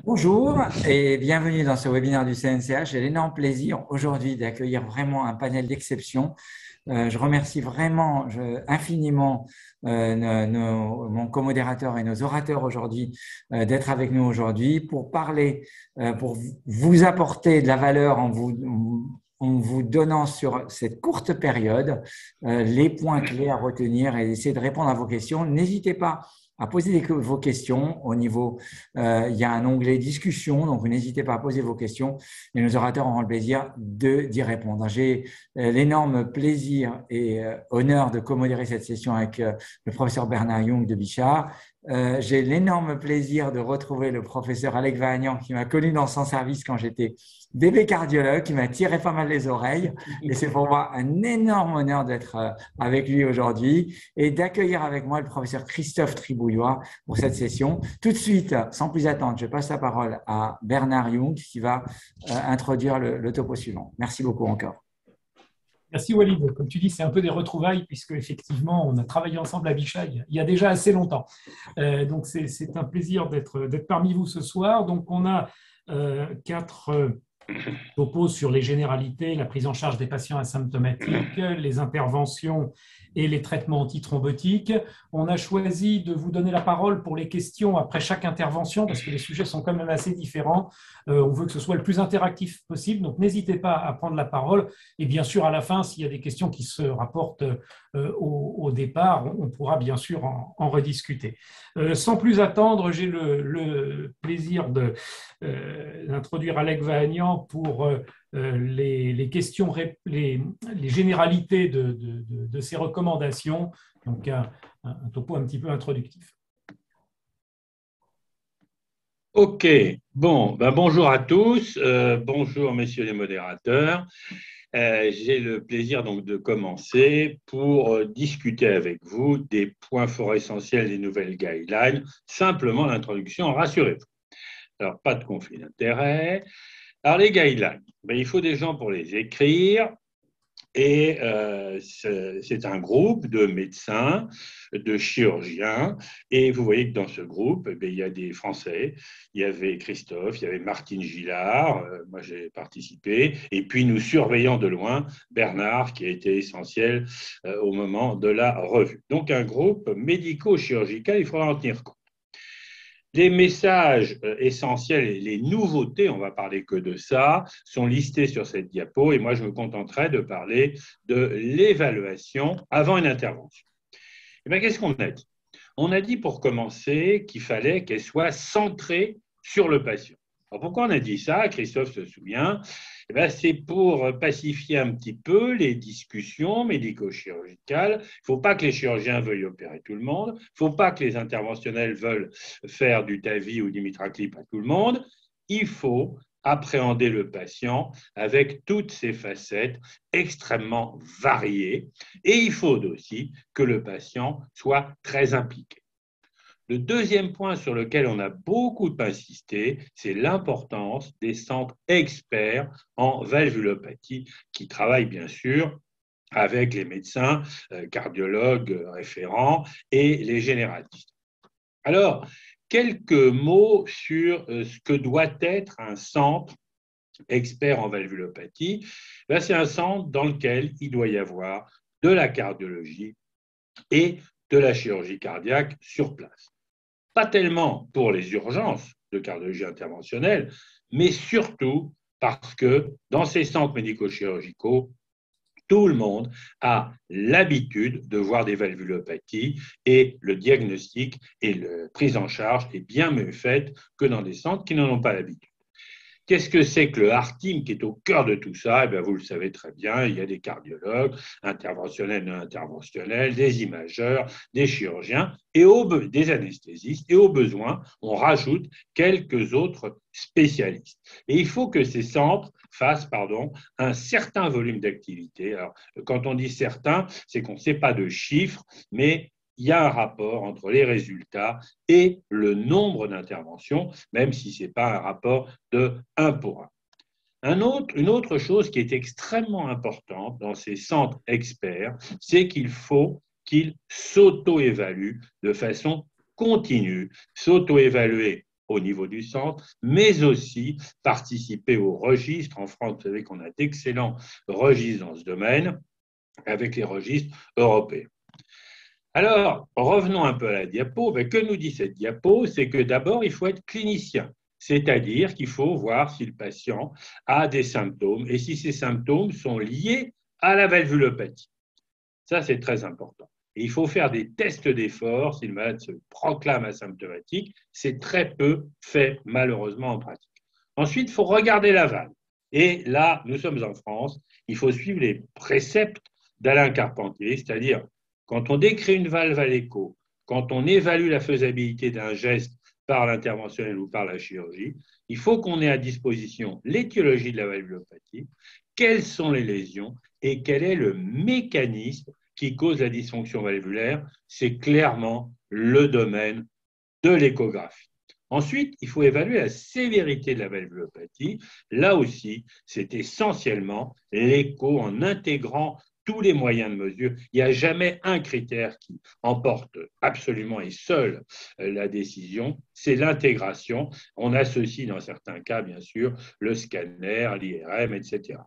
Bonjour et bienvenue dans ce webinaire du CNCH. J'ai l'énorme plaisir aujourd'hui d'accueillir vraiment un panel d'exception. Je remercie vraiment infiniment mon comodérateur et nos orateurs aujourd'hui d'être avec nous aujourd'hui pour parler, pour vous apporter de la valeur en vous donnant sur cette courte période les points clés à retenir et essayer de répondre à vos questions. N'hésitez pas à poser vos questions au niveau, il y a un onglet discussion, donc n'hésitez pas à poser vos questions et nos orateurs auront le plaisir d'y répondre. J'ai l'énorme plaisir et honneur de co-modérer cette session avec le professeur Bernard Young de Bichard. J'ai l'énorme plaisir de retrouver le professeur Alec Vahagnan qui m'a connu dans son service quand j'étais bébé cardiologue, qui m'a tiré pas mal les oreilles. Et c'est pour moi un énorme honneur d'être avec lui aujourd'hui et d'accueillir avec moi le professeur Christophe Tribouillois pour cette session. Tout de suite, sans plus attendre, je passe la parole à Bernard Young qui va introduire le topo suivant. Merci beaucoup encore. Merci Walid. Comme tu dis, c'est un peu des retrouvailles puisque effectivement, on a travaillé ensemble à Bichat il y a déjà assez longtemps. Donc c'est un plaisir d'être parmi vous ce soir. Donc on a quatre topos sur les généralités, la prise en charge des patients asymptomatiques, les interventions et les traitements antithrombotiques. On a choisi de vous donner la parole pour les questions après chaque intervention parce que les sujets sont quand même assez différents. On veut que ce soit le plus interactif possible, donc n'hésitez pas à prendre la parole. Et bien sûr, à la fin, s'il y a des questions qui se rapportent au départ, on pourra bien sûr en rediscuter. Sans plus attendre, j'ai le plaisir d'introduire Alec Vahagnan pour les questions, les généralités de ces recommandations. Donc, un topo un petit peu introductif. Ok, bon, ben bonjour à tous, bonjour messieurs les modérateurs. J'ai le plaisir donc de commencer pour discuter avec vous des points forts essentiels des nouvelles guidelines. Simplement l'introduction, rassurez-vous. Alors, pas de conflit d'intérêts. Alors, les guidelines, ben, il faut des gens pour les écrire. Et c'est un groupe de médecins, de chirurgiens. Et vous voyez que dans ce groupe, eh bien, il y a des Français. Il y avait Christophe, il y avait Martine Gillard, moi j'ai participé. Et puis nous surveillons de loin Bernard, qui a été essentiel au moment de la revue. Donc un groupe médico-chirurgical, il faudra en tenir compte. Les messages essentiels et les nouveautés, on va parler que de ça, sont listés sur cette diapo et moi je me contenterai de parler de l'évaluation avant une intervention. Et bien, qu'est-ce qu'on a dit? On a dit pour commencer qu'il fallait qu'elle soit centrée sur le patient. Alors pourquoi on a dit ça? Christophe se souvient. Eh bien, c'est pour pacifier un petit peu les discussions médico-chirurgicales. Il ne faut pas que les chirurgiens veuillent opérer tout le monde. Il ne faut pas que les interventionnels veulent faire du TAVI ou du mitraclip à tout le monde. Il faut appréhender le patient avec toutes ses facettes extrêmement variées. Et il faut aussi que le patient soit très impliqué. Le deuxième point sur lequel on a beaucoup insisté, c'est l'importance des centres experts en valvulopathie qui travaillent bien sûr avec les médecins, cardiologues référents et les généralistes. Alors, quelques mots sur ce que doit être un centre expert en valvulopathie. Là, c'est un centre dans lequel il doit y avoir de la cardiologie et de la chirurgie cardiaque sur place. Pas tellement pour les urgences de cardiologie interventionnelle, mais surtout parce que dans ces centres médico-chirurgicaux, tout le monde a l'habitude de voir des valvulopathies et le diagnostic et la prise en charge est bien mieux faite que dans des centres qui n'en ont pas l'habitude. Qu'est-ce que c'est que le heart team qui est au cœur de tout ça? Eh bien, vous le savez très bien, il y a des cardiologues, interventionnels, non interventionnels, des imageurs, des chirurgiens, des anesthésistes, et au besoin, on rajoute quelques autres spécialistes. Et il faut que ces centres fassent un certain volume d'activité. Alors, quand on dit certain, c'est qu'on ne sait pas de chiffres, mais il y a un rapport entre les résultats et le nombre d'interventions, même si ce n'est pas un rapport de 1 pour 1. Une autre chose qui est extrêmement importante dans ces centres experts, c'est qu'il faut qu'ils s'auto-évaluent de façon continue, s'auto-évaluer au niveau du centre, mais aussi participer au registre. En France, vous savez qu'on a d'excellents registres dans ce domaine, avec les registres européens. Alors, revenons un peu à la diapo. Que nous dit cette diapo? C'est que d'abord, il faut être clinicien, c'est-à-dire qu'il faut voir si le patient a des symptômes et si ces symptômes sont liés à la valvulopathie. Ça, c'est très important. Et il faut faire des tests d'effort si le malade se proclame asymptomatique. C'est très peu fait, malheureusement, en pratique. Ensuite, il faut regarder la valve. Et là, nous sommes en France, il faut suivre les préceptes d'Alain Carpentier, c'est-à-dire quand on décrit une valve à l'écho, quand on évalue la faisabilité d'un geste par l'interventionnel ou par la chirurgie, il faut qu'on ait à disposition l'étiologie de la valvulopathie, quelles sont les lésions et quel est le mécanisme qui cause la dysfonction valvulaire. C'est clairement le domaine de l'échographie. Ensuite, il faut évaluer la sévérité de la valvulopathie. Là aussi, c'est essentiellement l'écho en intégrant tous les moyens de mesure. Il n'y a jamais un critère qui emporte absolument et seul la décision, c'est l'intégration. On associe dans certains cas, bien sûr, le scanner, l'IRM, etc.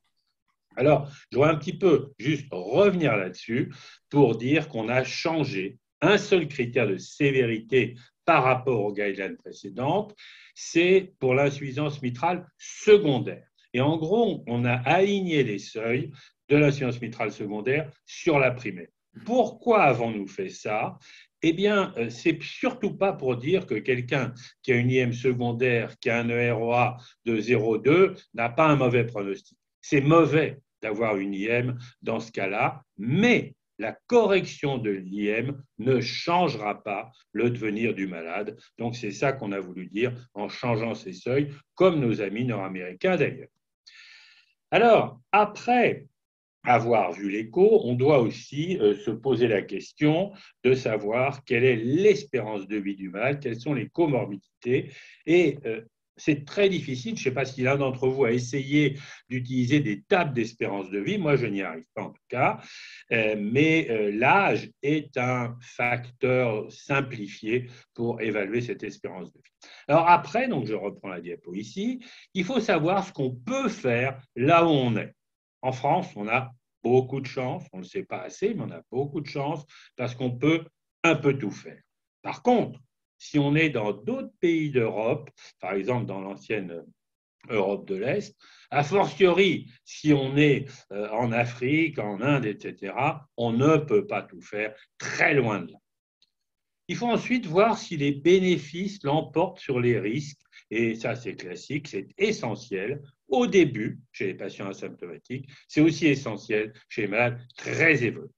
Alors, je dois un petit peu juste revenir là-dessus pour dire qu'on a changé un seul critère de sévérité par rapport aux guidelines précédentes, c'est pour l'insuffisance mitrale secondaire. Et en gros, on a aligné les seuils de l'insuffisance mitrale secondaire sur la primaire. Pourquoi avons-nous fait ça? Eh bien, c'est surtout pas pour dire que quelqu'un qui a une IM secondaire, qui a un EROA de 0,2, n'a pas un mauvais pronostic. C'est mauvais d'avoir une IM dans ce cas-là, mais la correction de l'IM ne changera pas le devenir du malade. Donc, c'est ça qu'on a voulu dire en changeant ces seuils, comme nos amis nord-américains d'ailleurs. Alors, après avoir vu l'écho, on doit aussi se poser la question de savoir quelle est l'espérance de vie du malade, quelles sont les comorbidités. Et c'est très difficile, je ne sais pas si l'un d'entre vous a essayé d'utiliser des tables d'espérance de vie, moi je n'y arrive pas en tout cas, mais l'âge est un facteur simplifié pour évaluer cette espérance de vie. Alors après, donc je reprends la diapo ici, il faut savoir ce qu'on peut faire là où on est. En France, on a beaucoup de chance, on ne le sait pas assez, mais on a beaucoup de chance parce qu'on peut un peu tout faire. Par contre, si on est dans d'autres pays d'Europe, par exemple dans l'ancienne Europe de l'Est, a fortiori, si on est en Afrique, en Inde, etc., on ne peut pas tout faire, très loin de là. Il faut ensuite voir si les bénéfices l'emportent sur les risques, et ça c'est classique, c'est essentiel au début chez les patients asymptomatiques, c'est aussi essentiel chez les malades très évolués.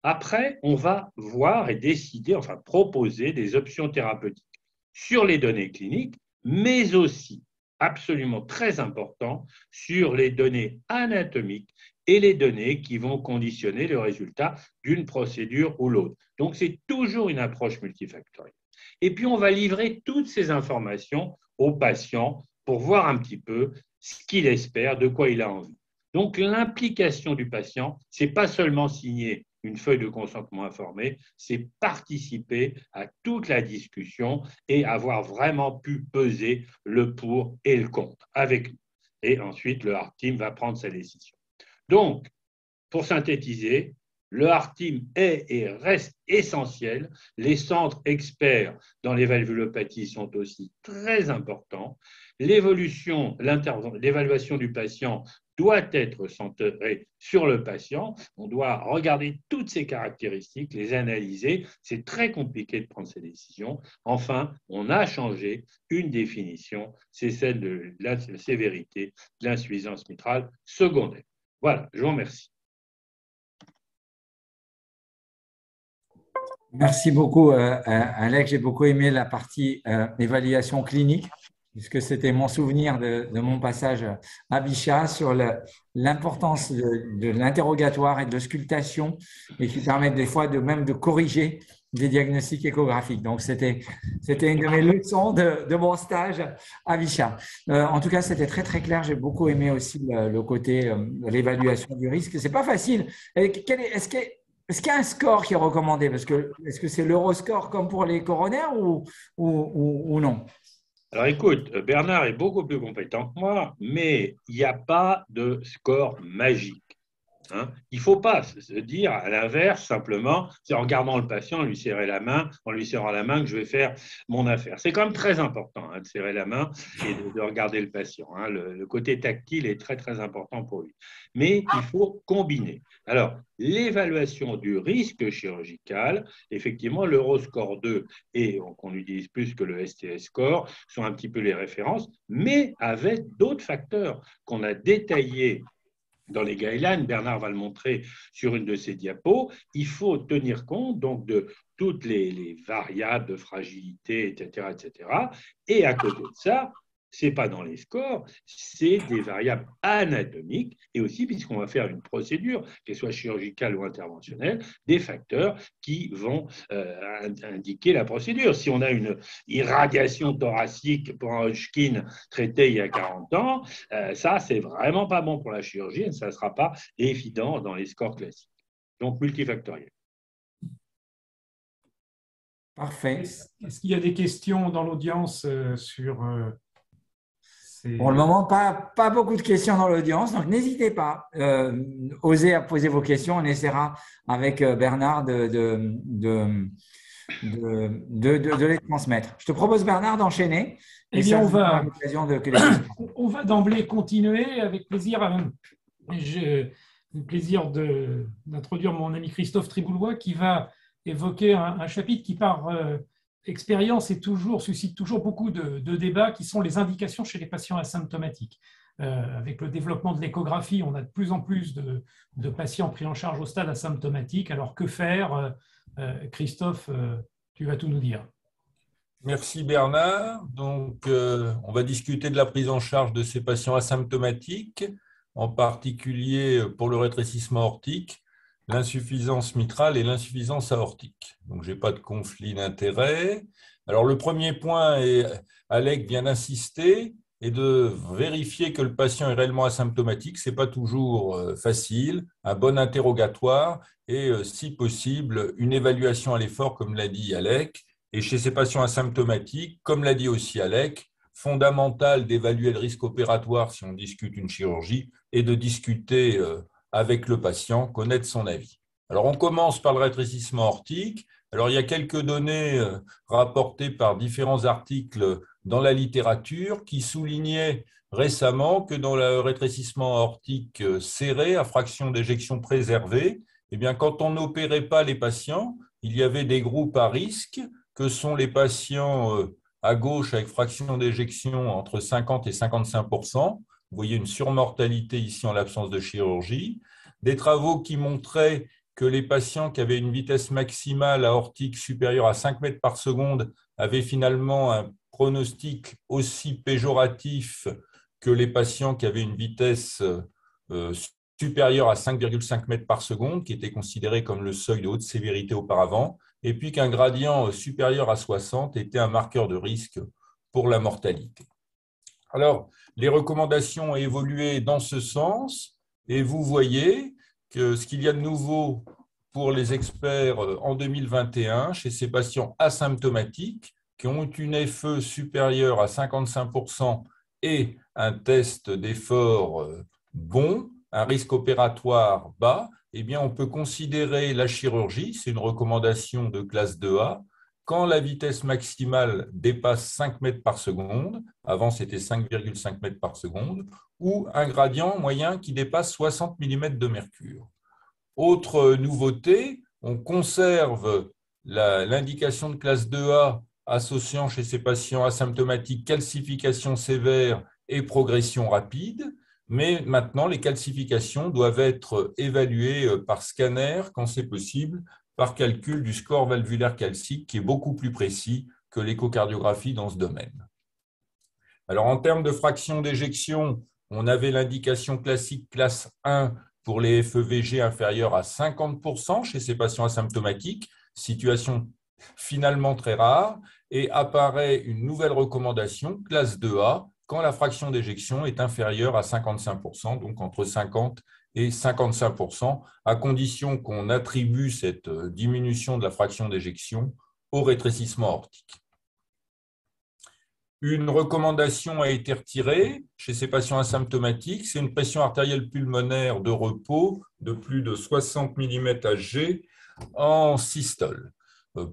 Après, on va voir et décider, enfin proposer des options thérapeutiques sur les données cliniques, mais aussi, absolument très important, sur les données anatomiques et les données qui vont conditionner le résultat d'une procédure ou l'autre. Donc, c'est toujours une approche multifactorielle. Et puis, on va livrer toutes ces informations au patient pour voir un petit peu ce qu'il espère, de quoi il a envie. Donc, l'implication du patient, ce n'est pas seulement signer une feuille de consentement informé, c'est participer à toute la discussion et avoir vraiment pu peser le pour et le contre avec nous. Et ensuite, le Heart Team va prendre sa décision. Donc, pour synthétiser, le Heart Team est et reste essentiel. Les centres experts dans les valvulopathies sont aussi très importants. L'évaluation du patient doit être centrée sur le patient. On doit regarder toutes ses caractéristiques, les analyser. C'est très compliqué de prendre ces décisions. Enfin, on a changé une définition, c'est celle de la sévérité de l'insuffisance mitrale secondaire. Voilà, je vous remercie. Merci beaucoup, Alex. J'ai beaucoup aimé la partie évaluation clinique, puisque c'était mon souvenir de mon passage à Bichat sur l'importance de l'interrogatoire et de l'auscultation, et qui permettent des fois même de corriger des diagnostics échographiques. Donc, c'était une de mes leçons de mon stage à Bichat. En tout cas, c'était très, très clair. J'ai beaucoup aimé aussi le côté de l'évaluation du risque. C'est pas facile. Est-ce qu'il y a un score qui est recommandé? Est-ce que c'est l'Euroscore comme pour les coronaires ou non? Alors écoute, Bernard est beaucoup plus compétent que moi, mais il n'y a pas de score magique. Hein. Il ne faut pas se dire à l'inverse, simplement, c'est en regardant le patient, lui serrer la main, en lui serrant la main que je vais faire mon affaire. C'est quand même très important de serrer la main et de regarder le patient. Le côté tactile est très, très important pour lui. Mais il faut combiner. Alors, l'évaluation du risque chirurgical, effectivement, l'Euroscore 2 et qu'on utilise plus que le STS score sont un petit peu les références, mais avec d'autres facteurs qu'on a détaillés dans les guidelines, Bernard va le montrer sur une de ses diapos, il faut tenir compte donc de toutes les variables de fragilité, etc., etc. Et à côté de ça, ce n'est pas dans les scores, c'est des variables anatomiques et aussi, puisqu'on va faire une procédure, qu'elle soit chirurgicale ou interventionnelle, des facteurs qui vont indiquer la procédure. Si on a une irradiation thoracique pour un Hodgkin traité il y a 40 ans, ça, c'est vraiment pas bon pour la chirurgie et ça ne sera pas évident dans les scores classiques. Donc, multifactoriel. Parfait. Est-ce qu'il y a des questions dans l'audience sur Pour le moment, pas beaucoup de questions dans l'audience, donc n'hésitez pas, osez à poser vos questions. On essaiera avec Bernard de les transmettre. Je te propose, Bernard, d'enchaîner. Eh bien, on va d'emblée continuer avec plaisir. J'ai le plaisir d'introduire mon ami Christophe Triboulois qui va évoquer un chapitre qui, par expérience, suscite toujours beaucoup de débats, qui sont les indications chez les patients asymptomatiques. Avec le développement de l'échographie, on a de plus en plus de patients pris en charge au stade asymptomatique. Alors, que faire? Christophe, tu vas tout nous dire. Merci Bernard. Donc, on va discuter de la prise en charge de ces patients asymptomatiques, en particulier pour le rétrécissement aortique, l'insuffisance mitrale et l'insuffisance aortique. Donc, je n'ai pas de conflit d'intérêt. Alors, le premier point, et Alec vient d'insister, est de vérifier que le patient est réellement asymptomatique. Ce n'est pas toujours facile. Un bon interrogatoire et, si possible, une évaluation à l'effort, comme l'a dit Alec. Et chez ces patients asymptomatiques, comme l'a dit aussi Alec, fondamental d'évaluer le risque opératoire si on discute une chirurgie et de discuter avec le patient, connaître son avis. Alors, on commence par le rétrécissement aortique. Alors, il y a quelques données rapportées par différents articles dans la littérature qui soulignaient récemment que dans le rétrécissement aortique serré à fraction d'éjection préservée, eh bien, quand on n'opérait pas les patients, il y avait des groupes à risque que sont les patients à gauche avec fraction d'éjection entre 50 et 55%. Vous voyez une surmortalité ici en l'absence de chirurgie. Des travaux qui montraient que les patients qui avaient une vitesse maximale aortique supérieure à 5 mètres par seconde avaient finalement un pronostic aussi péjoratif que les patients qui avaient une vitesse supérieure à 5,5 mètres par seconde, qui était considéré comme le seuil de haute sévérité auparavant, et puis qu'un gradient supérieur à 60 était un marqueur de risque pour la mortalité. Alors, les recommandations ont évolué dans ce sens, et vous voyez que ce qu'il y a de nouveau pour les experts en 2021 chez ces patients asymptomatiques qui ont une FE supérieure à 55% et un test d'effort bon, un risque opératoire bas, eh bien, on peut considérer la chirurgie, c'est une recommandation de classe 2A, quand la vitesse maximale dépasse 5 mètres par seconde, avant c'était 5,5 mètres par seconde, ou un gradient moyen qui dépasse 60 mm de mercure. Autre nouveauté, on conserve l'indication de classe 2A associant chez ces patients asymptomatiques calcification sévère et progression rapide, mais maintenant les calcifications doivent être évaluées par scanner quand c'est possible, par calcul du score valvulaire calcique qui est beaucoup plus précis que l'échocardiographie dans ce domaine. Alors en termes de fraction d'éjection, on avait l'indication classique classe 1 pour les FEVG inférieurs à 50% chez ces patients asymptomatiques, situation finalement très rare, et apparaît une nouvelle recommandation, classe 2A, quand la fraction d'éjection est inférieure à 55%, donc entre 50 et 55%, à condition qu'on attribue cette diminution de la fraction d'éjection au rétrécissement aortique. Une recommandation a été retirée chez ces patients asymptomatiques. C'est une pression artérielle pulmonaire de repos de plus de 60 mm Hg en systole.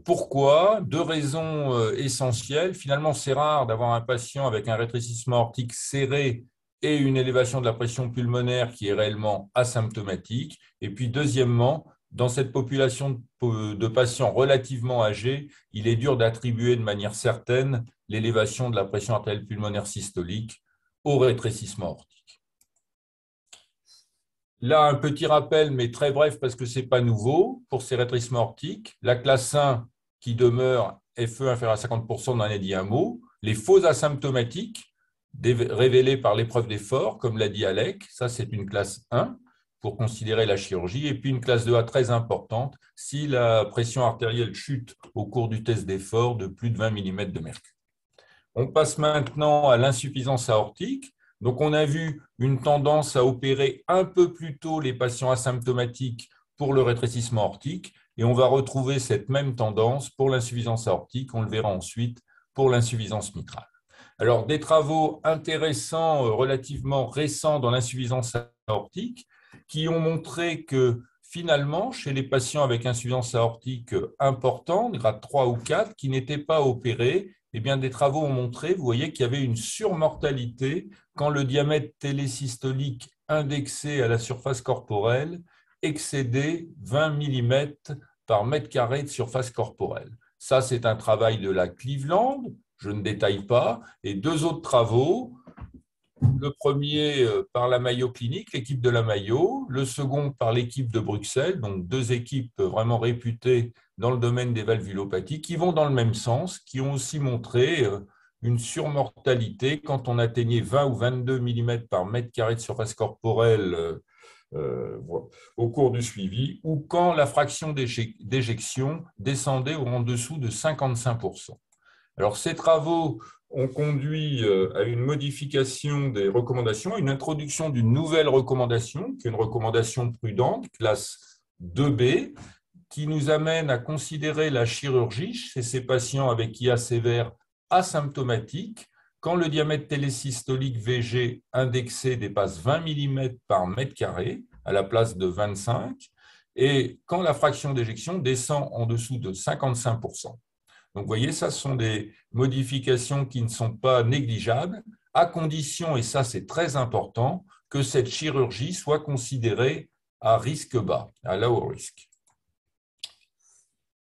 Pourquoi? Deux raisons essentielles. Finalement, c'est rare d'avoir un patient avec un rétrécissement aortique serré et une élévation de la pression pulmonaire qui est réellement asymptomatique. Et puis, deuxièmement, dans cette population de patients relativement âgés, il est dur d'attribuer de manière certaine l'élévation de la pression artérielle pulmonaire systolique au rétrécissement aortique. Là, un petit rappel, mais très bref parce que ce n'est pas nouveau pour ces rétrécissements aortiques. La classe 1 qui demeure FE inférieur à 50%, on en a dit un mot. Les faux asymptomatiques révélés par l'épreuve d'effort, comme l'a dit Alec, ça c'est une classe 1 pour considérer la chirurgie, et puis une classe 2A très importante si la pression artérielle chute au cours du test d'effort de plus de 20 mm de mercure. On passe maintenant à l'insuffisance aortique. Donc, on a vu une tendance à opérer un peu plus tôt les patients asymptomatiques pour le rétrécissement aortique, et on va retrouver cette même tendance pour l'insuffisance aortique, on le verra ensuite pour l'insuffisance mitrale. Alors, des travaux intéressants, relativement récents dans l'insuffisance aortique, qui ont montré que finalement, chez les patients avec insuffisance aortique importante, grade 3 ou 4, qui n'étaient pas opérés, eh bien, des travaux ont montré, vous voyez, qu'il y avait une surmortalité quand le diamètre télésystolique indexé à la surface corporelle excédait 20 mm par mètre carré de surface corporelle. Ça, c'est un travail de la Cleveland, je ne détaille pas, et deux autres travaux. Le premier par la Mayo Clinique, l'équipe de la Mayo, le second par l'équipe de Bruxelles, donc deux équipes vraiment réputées dans le domaine des valvulopathies, qui vont dans le même sens, qui ont aussi montré une surmortalité quand on atteignait 20 ou 22 mm par mètre carré de surface corporelle au cours du suivi, ou quand la fraction d'éjection descendait en dessous de 55%. Alors, ces travaux ont conduit à une modification des recommandations, une introduction d'une nouvelle recommandation, qui est une recommandation prudente, classe 2B, qui nous amène à considérer la chirurgie chez ces patients avec IA sévère asymptomatique quand le diamètre télésystolique VG indexé dépasse 20 mm par mètre carré à la place de 25 et quand la fraction d'éjection descend en dessous de 55%. Donc, vous voyez, ça sont des modifications qui ne sont pas négligeables, à condition, et ça c'est très important, que cette chirurgie soit considérée à risque bas, à low risk.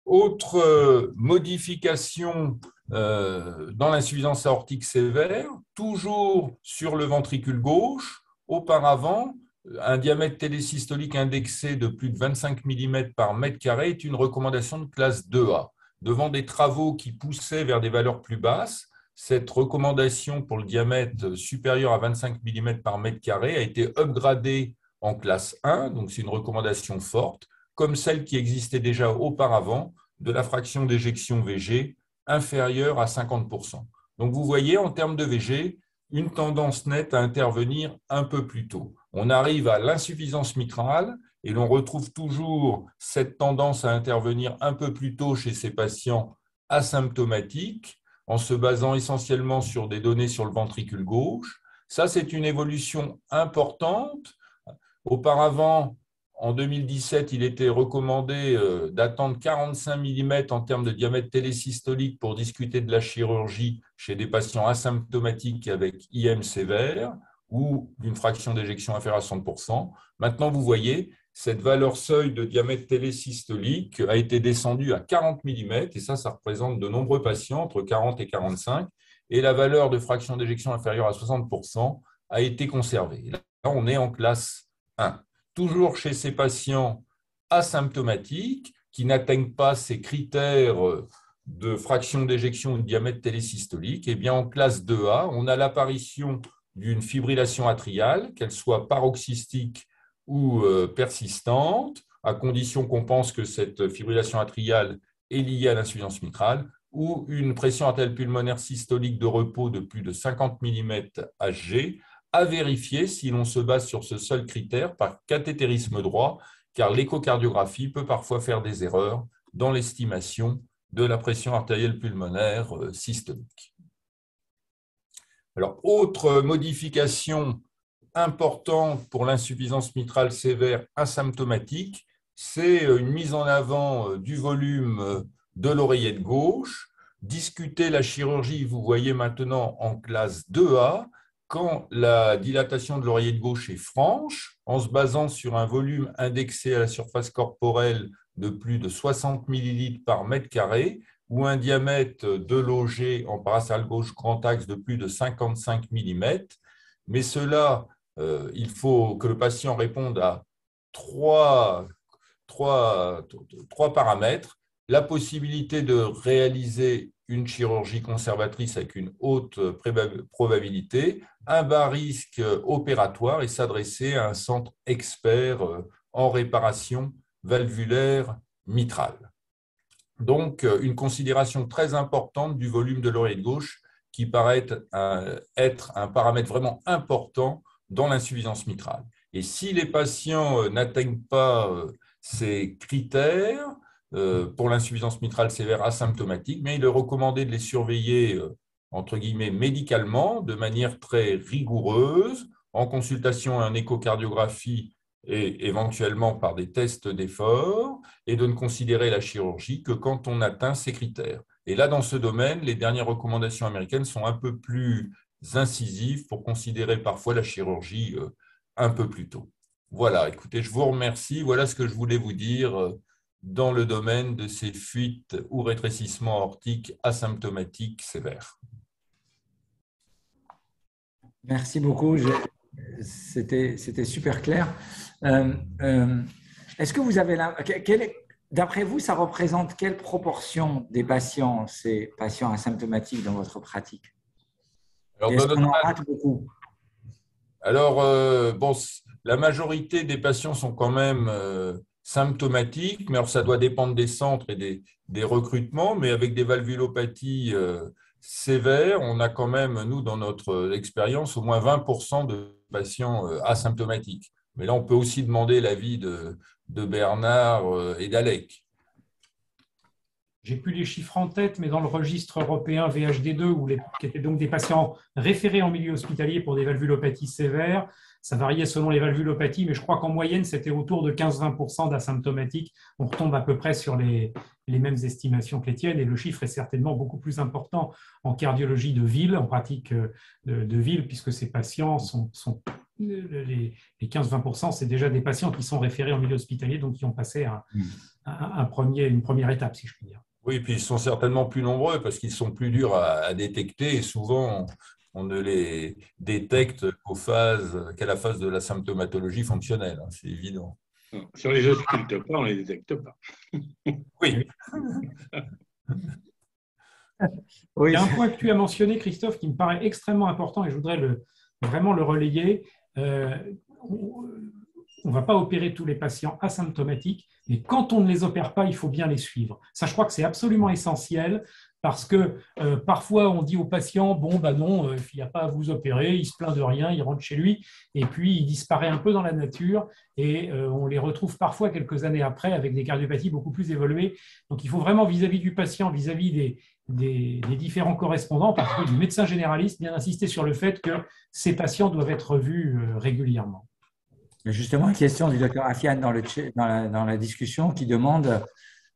Autre modification dans l'insuffisance aortique sévère, toujours sur le ventricule gauche, auparavant, un diamètre télésystolique indexé de plus de 25 mm par mètre carré est une recommandation de classe 2A. Devant des travaux qui poussaient vers des valeurs plus basses, cette recommandation pour le diamètre supérieur à 25 mm par mètre carré a été upgradée en classe 1, donc c'est une recommandation forte, comme celle qui existait déjà auparavant de la fraction d'éjection VG inférieure à 50%. Donc vous voyez, en termes de VG, une tendance nette à intervenir un peu plus tôt. On arrive à l'insuffisance mitrale, et l'on retrouve toujours cette tendance à intervenir un peu plus tôt chez ces patients asymptomatiques, en se basant essentiellement sur des données sur le ventricule gauche. Ça, c'est une évolution importante. Auparavant, en 2017, il était recommandé d'attendre 45 mm en termes de diamètre télésystolique pour discuter de la chirurgie chez des patients asymptomatiques avec IM sévère ou d'une fraction d'éjection inférieure à 100%. Maintenant, vous voyez, cette valeur seuil de diamètre télésystolique a été descendue à 40 mm, et ça représente de nombreux patients, entre 40 et 45, et la valeur de fraction d'éjection inférieure à 60% a été conservée. Là, on est en classe 1. Toujours chez ces patients asymptomatiques qui n'atteignent pas ces critères de fraction d'éjection ou de diamètre télésystolique, et bien en classe 2A, on a l'apparition d'une fibrillation atriale, qu'elle soit paroxystique ou persistante, à condition qu'on pense que cette fibrillation atriale est liée à l'insuffisance mitrale, ou une pression artérielle pulmonaire systolique de repos de plus de 50 mm Hg, à vérifier si l'on se base sur ce seul critère par cathétérisme droit, car l'échocardiographie peut parfois faire des erreurs dans l'estimation de la pression artérielle pulmonaire systolique. Alors, autre modification importante pour l'insuffisance mitrale sévère asymptomatique, c'est une mise en avant du volume de l'oreillette gauche. Discuter la chirurgie, vous voyez maintenant en classe 2A, quand la dilatation de l'oreillette gauche est franche, en se basant sur un volume indexé à la surface corporelle de plus de 60 millilitres par mètre carré, ou un diamètre de l'OG en parastérial gauche grand axe de plus de 55 mm. Mais cela, il faut que le patient réponde à trois paramètres. La possibilité de réaliser une chirurgie conservatrice avec une haute probabilité, un bas risque opératoire et s'adresser à un centre expert en réparation valvulaire mitrale. Donc, une considération très importante du volume de l'oreillette gauche qui paraît être un paramètre vraiment important dans l'insuffisance mitrale. Et si les patients n'atteignent pas ces critères pour l'insuffisance mitrale sévère asymptomatique, mais il est recommandé de les surveiller entre guillemets médicalement, de manière très rigoureuse, en consultation en échocardiographie et éventuellement par des tests d'effort, et de ne considérer la chirurgie que quand on atteint ces critères. Et là, dans ce domaine, les dernières recommandations américaines sont un peu plus incisives pour considérer parfois la chirurgie un peu plus tôt. Voilà, écoutez, je vous remercie. Voilà ce que je voulais vous dire dans le domaine de ces fuites ou rétrécissements aortiques asymptomatiques sévères. Merci beaucoup. C'était super clair. Est-ce que vous avez d'après vous, ça représente quelle proportion des patients, ces patients asymptomatiques dans votre pratique? Est-ce qu'on en rate beaucoup? Alors, bon, la majorité des patients sont quand même symptomatiques, mais alors ça doit dépendre des centres et des recrutements, mais avec des valvulopathies sévères, on a quand même, nous, dans notre expérience, au moins 20% de patients asymptomatiques. Mais là, on peut aussi demander l'avis de Bernard et d'Alec. J'ai plus les chiffres en tête, mais dans le registre européen VHD2, qui étaient donc des patients référés en milieu hospitalier pour des valvulopathies sévères, ça variait selon les valvulopathies, mais je crois qu'en moyenne, c'était autour de 15-20% d'asymptomatiques. On retombe à peu près sur les mêmes estimations que les tiennes, et le chiffre est certainement beaucoup plus important en cardiologie de ville, en pratique de ville, puisque ces patients sont les 15-20%, c'est déjà des patients qui sont référés en milieu hospitalier, donc qui ont passé une première étape, si je puis dire. Oui, puis ils sont certainement plus nombreux parce qu'ils sont plus durs à détecter et souvent on ne les détecte qu'à la phase de la symptomatologie fonctionnelle, hein, c'est évident. Si on ne les ausculte pas, on ne les détecte pas. Oui. Il y a un point que tu as mentionné, Christophe, qui me paraît extrêmement important et je voudrais vraiment le relayer. On ne va pas opérer tous les patients asymptomatiques, mais quand on ne les opère pas, il faut bien les suivre. Ça, je crois que c'est absolument essentiel parce que parfois, on dit aux patients, bon, ben non, il n'y a pas à vous opérer, il se plaint de rien, il rentre chez lui, et puis il disparaît un peu dans la nature, et on les retrouve parfois quelques années après avec des cardiopathies beaucoup plus évoluées. Donc, il faut vraiment, vis-à-vis du patient, vis-à-vis des différents correspondants, parce que du médecin généraliste, bien insister sur le fait que ces patients doivent être vus régulièrement. Justement, une question du docteur Afian dans la discussion qui demande,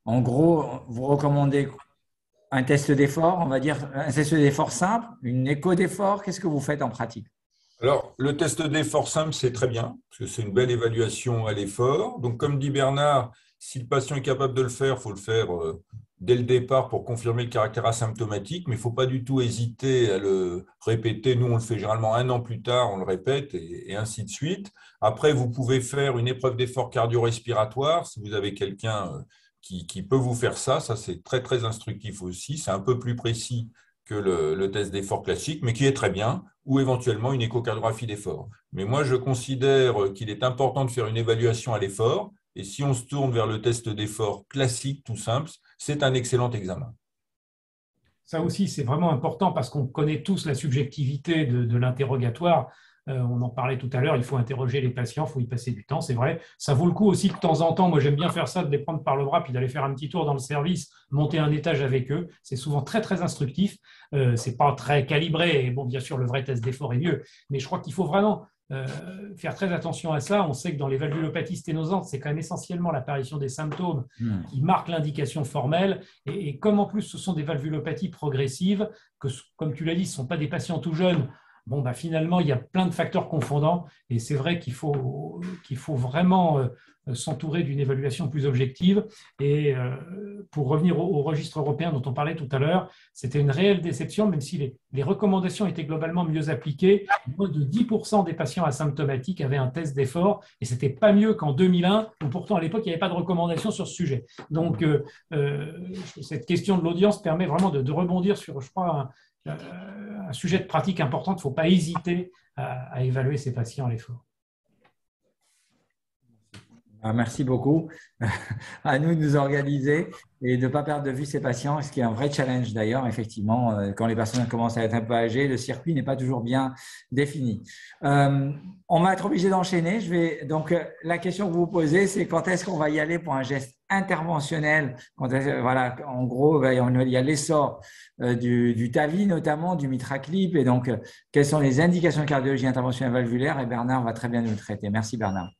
en gros, vous recommandez un test d'effort, on va dire un test d'effort simple, une écho d'effort, qu'est-ce que vous faites en pratique? Alors, le test d'effort simple, c'est très bien, parce que c'est une belle évaluation à l'effort. Donc, comme dit Bernard, si le patient est capable de le faire, il faut le faire dès le départ pour confirmer le caractère asymptomatique, mais il ne faut pas du tout hésiter à le répéter. Nous, on le fait généralement un an plus tard, on le répète, et ainsi de suite. Après, vous pouvez faire une épreuve d'effort cardio-respiratoire, si vous avez quelqu'un qui peut vous faire ça. Ça, c'est très, très instructif aussi. C'est un peu plus précis que le test d'effort classique, mais qui est très bien, ou éventuellement une échocardiographie d'effort. Mais moi, je considère qu'il est important de faire une évaluation à l'effort, et si on se tourne vers le test d'effort classique, tout simple, c'est un excellent examen. Ça aussi, c'est vraiment important parce qu'on connaît tous la subjectivité de l'interrogatoire. On en parlait tout à l'heure, il faut interroger les patients, il faut y passer du temps, c'est vrai. Ça vaut le coup aussi de temps en temps, moi j'aime bien faire ça, de les prendre par le bras, puis d'aller faire un petit tour dans le service, monter un étage avec eux. C'est souvent très, très instructif. C'est pas très calibré. Et bon, bien sûr, le vrai test d'effort est mieux, mais je crois qu'il faut vraiment faire très attention à ça. On sait que dans les valvulopathies sténosantes, c'est quand même essentiellement l'apparition des symptômes qui marquent l'indication formelle. Et comme en plus ce sont des valvulopathies progressives, que comme tu l'as dit, ce ne sont pas des patients tout jeunes, bon, bah, finalement, il y a plein de facteurs confondants. Et c'est vrai qu'il faut vraiment s'entourer d'une évaluation plus objective. Et pour revenir au registre européen dont on parlait tout à l'heure, c'était une réelle déception, même si les recommandations étaient globalement mieux appliquées. Moins de 10% des patients asymptomatiques avaient un test d'effort, et ce n'était pas mieux qu'en 2001, où pourtant à l'époque, il n'y avait pas de recommandation sur ce sujet. Donc, cette question de l'audience permet vraiment de rebondir sur, je crois, un sujet de pratique important. Il ne faut pas hésiter à évaluer ces patients à l'effort. Merci beaucoup. À nous de nous organiser et de ne pas perdre de vue ces patients, ce qui est un vrai challenge d'ailleurs. Effectivement, quand les personnes commencent à être un peu âgées, le circuit n'est pas toujours bien défini. On va être obligé d'enchaîner. Donc, la question que vous posez, c'est quand est-ce qu'on va y aller pour un geste interventionnel? Voilà, en gros, il y a l'essor du TAVI, notamment du MitraClip. Et donc, quelles sont les indications de cardiologie interventionnelle valvulaire? Et Bernard va très bien nous le traiter. Merci Bernard.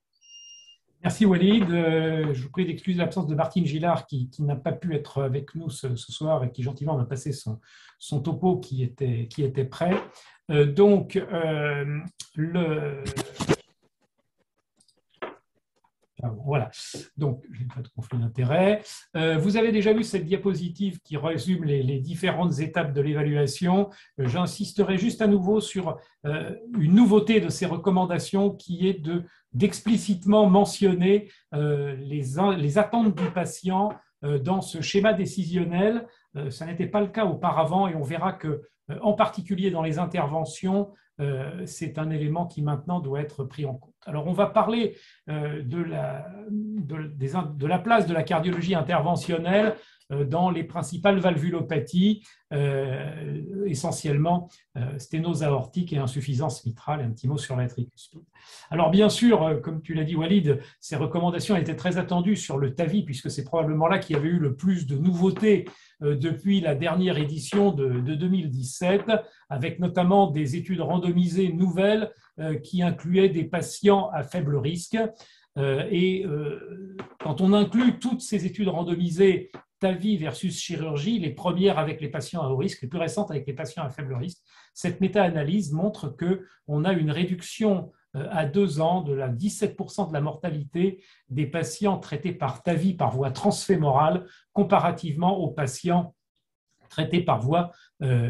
Merci Walid. Je vous prie d'excuser l'absence de Martine Gillard qui n'a pas pu être avec nous ce soir et qui gentiment m'a passé son topo qui était prêt. Voilà, donc je n'ai pas de conflit d'intérêt. Vous avez déjà vu cette diapositive qui résume les différentes étapes de l'évaluation. J'insisterai juste à nouveau sur une nouveauté de ces recommandations qui est d'explicitement mentionner les attentes du patient dans ce schéma décisionnel. Ça n'était pas le cas auparavant et on verra que, en particulier dans les interventions, c'est un élément qui maintenant doit être pris en compte. Alors, on va parler de la place de la cardiologie interventionnelle dans les principales valvulopathies, essentiellement sténose aortique et insuffisance mitrale, et un petit mot sur la tricuspide. Alors bien sûr, comme tu l'as dit Walid, ces recommandations étaient très attendues sur le TAVI, puisque c'est probablement là qu'il y avait eu le plus de nouveautés depuis la dernière édition de 2017, avec notamment des études randomisées nouvelles qui incluaient des patients à faible risque. Quand on inclut toutes ces études randomisées TAVI versus chirurgie, les premières avec les patients à haut risque, les plus récentes avec les patients à faible risque, cette méta-analyse montre qu'on a une réduction à 2 ans de 17% de la mortalité des patients traités par TAVI par voie transfémorale comparativement aux patients traités par voie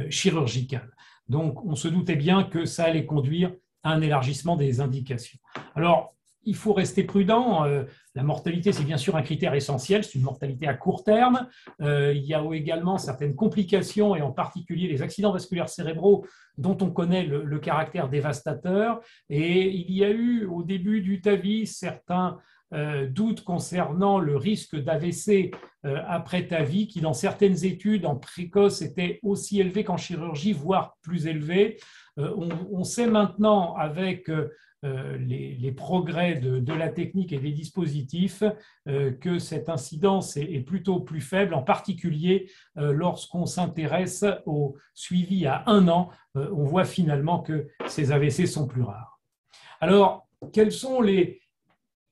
chirurgicale. Donc, on se doutait bien que ça allait conduire à un élargissement des indications. Alors, il faut rester prudent. La mortalité, c'est bien sûr un critère essentiel, c'est une mortalité à court terme. Il y a également certaines complications, et en particulier les accidents vasculaires cérébraux, dont on connaît le caractère dévastateur. Et il y a eu, au début du TAVI, certains doutes concernant le risque d'AVC après TAVI, qui dans certaines études en précoce était aussi élevé qu'en chirurgie, voire plus élevé. On sait maintenant, avec les progrès de la technique et des dispositifs, que cette incidence est plutôt plus faible, en particulier lorsqu'on s'intéresse au suivi à 1 an, on voit finalement que ces AVC sont plus rares. Alors, quels sont les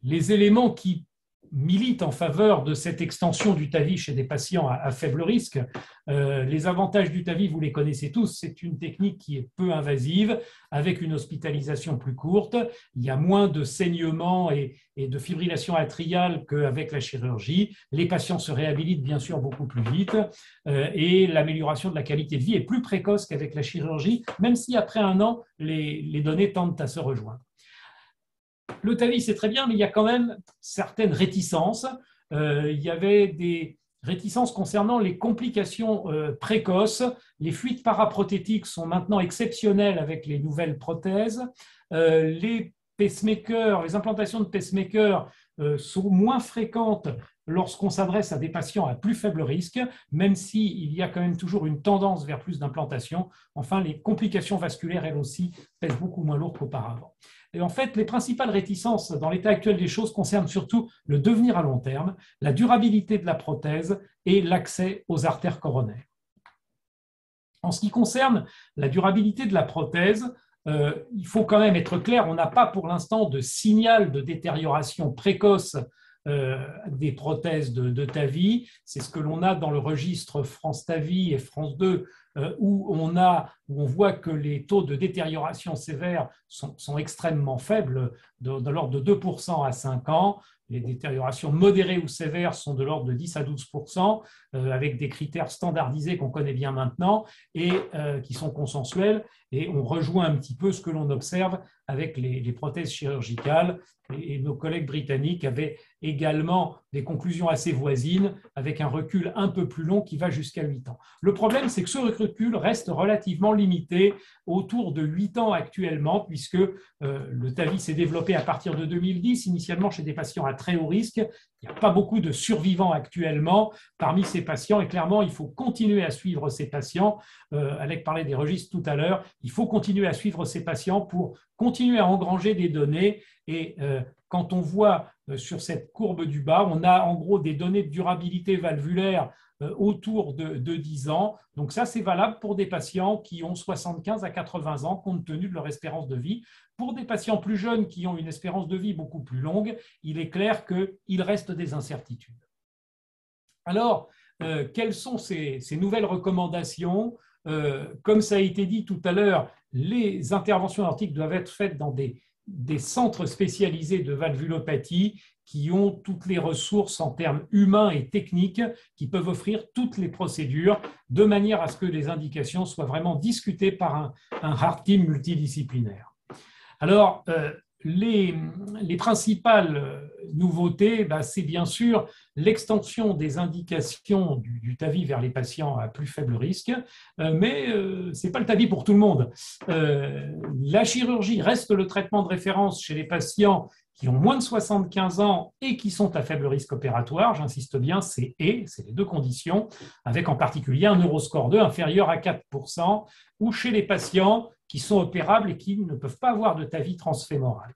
éléments qui militent en faveur de cette extension du TAVI chez des patients à faible risque? Les avantages du TAVI, vous les connaissez tous, c'est une technique qui est peu invasive, avec une hospitalisation plus courte. Il y a moins de saignements et de fibrillation atriale qu'avec la chirurgie. Les patients se réhabilitent bien sûr beaucoup plus vite et l'amélioration de la qualité de vie est plus précoce qu'avec la chirurgie, même si après 1 an, les données tendent à se rejoindre. Le TAVI, c'est très bien, mais il y a quand même certaines réticences. Il y avait des réticences concernant les complications précoces. Les fuites paraprothétiques sont maintenant exceptionnelles avec les nouvelles prothèses. Les pacemakers, les implantations de pacemakers sont moins fréquentes lorsqu'on s'adresse à des patients à plus faible risque, même s'il y a quand même toujours une tendance vers plus d'implantation. Enfin, les complications vasculaires, elles aussi, pèsent beaucoup moins lourd qu'auparavant. Et en fait, les principales réticences dans l'état actuel des choses concernent surtout le devenir à long terme, la durabilité de la prothèse et l'accès aux artères coronaires. En ce qui concerne la durabilité de la prothèse, il faut quand même être clair, on n'a pas pour l'instant de signal de détérioration précoce des prothèses de TAVI. C'est ce que l'on a dans le registre France TAVI et France 2, où on voit que les taux de détérioration sévère sont extrêmement faibles, de l'ordre de 2% à 5 ans. Les détériorations modérées ou sévères sont de l'ordre de 10 à 12%, avec des critères standardisés qu'on connaît bien maintenant et qui sont consensuels. Et on rejoint un petit peu ce que l'on observe avec les prothèses chirurgicales. Et nos collègues britanniques avaient également des conclusions assez voisines, avec un recul un peu plus long qui va jusqu'à 8 ans. Le problème, c'est que ce recul reste relativement limité, autour de 8 ans actuellement, puisque le TAVI s'est développé à partir de 2010, initialement chez des patients à très haut risque. Il n'y a pas beaucoup de survivants actuellement parmi ces patients, et clairement, il faut continuer à suivre ces patients. Alec parlait des registres tout à l'heure. Il faut continuer à suivre ces patients pour continuer à engranger des données. Et quand on voit sur cette courbe du bas, on a en gros des données de durabilité valvulaire autour de 10 ans. Donc ça, c'est valable pour des patients qui ont 75 à 80 ans, compte tenu de leur espérance de vie. Pour des patients plus jeunes qui ont une espérance de vie beaucoup plus longue, il est clair qu'il reste des incertitudes. Alors, quelles sont ces nouvelles recommandations ? Comme ça a été dit tout à l'heure, les interventions aortiques doivent être faites dans des centres spécialisés de valvulopathie qui ont toutes les ressources en termes humains et techniques, qui peuvent offrir toutes les procédures, de manière à ce que les indications soient vraiment discutées par un heart team multidisciplinaire. Alors, les principales nouveautés, c'est bien sûr l'extension des indications du TAVI vers les patients à plus faible risque, mais ce n'est pas le TAVI pour tout le monde. La chirurgie reste le traitement de référence chez les patients qui ont moins de 75 ans et qui sont à faible risque opératoire. J'insiste bien, c'est les deux conditions, avec en particulier un Euroscore 2 inférieur à 4%, ou chez les patients qui sont opérables et qui ne peuvent pas avoir de TAVI transfémoral.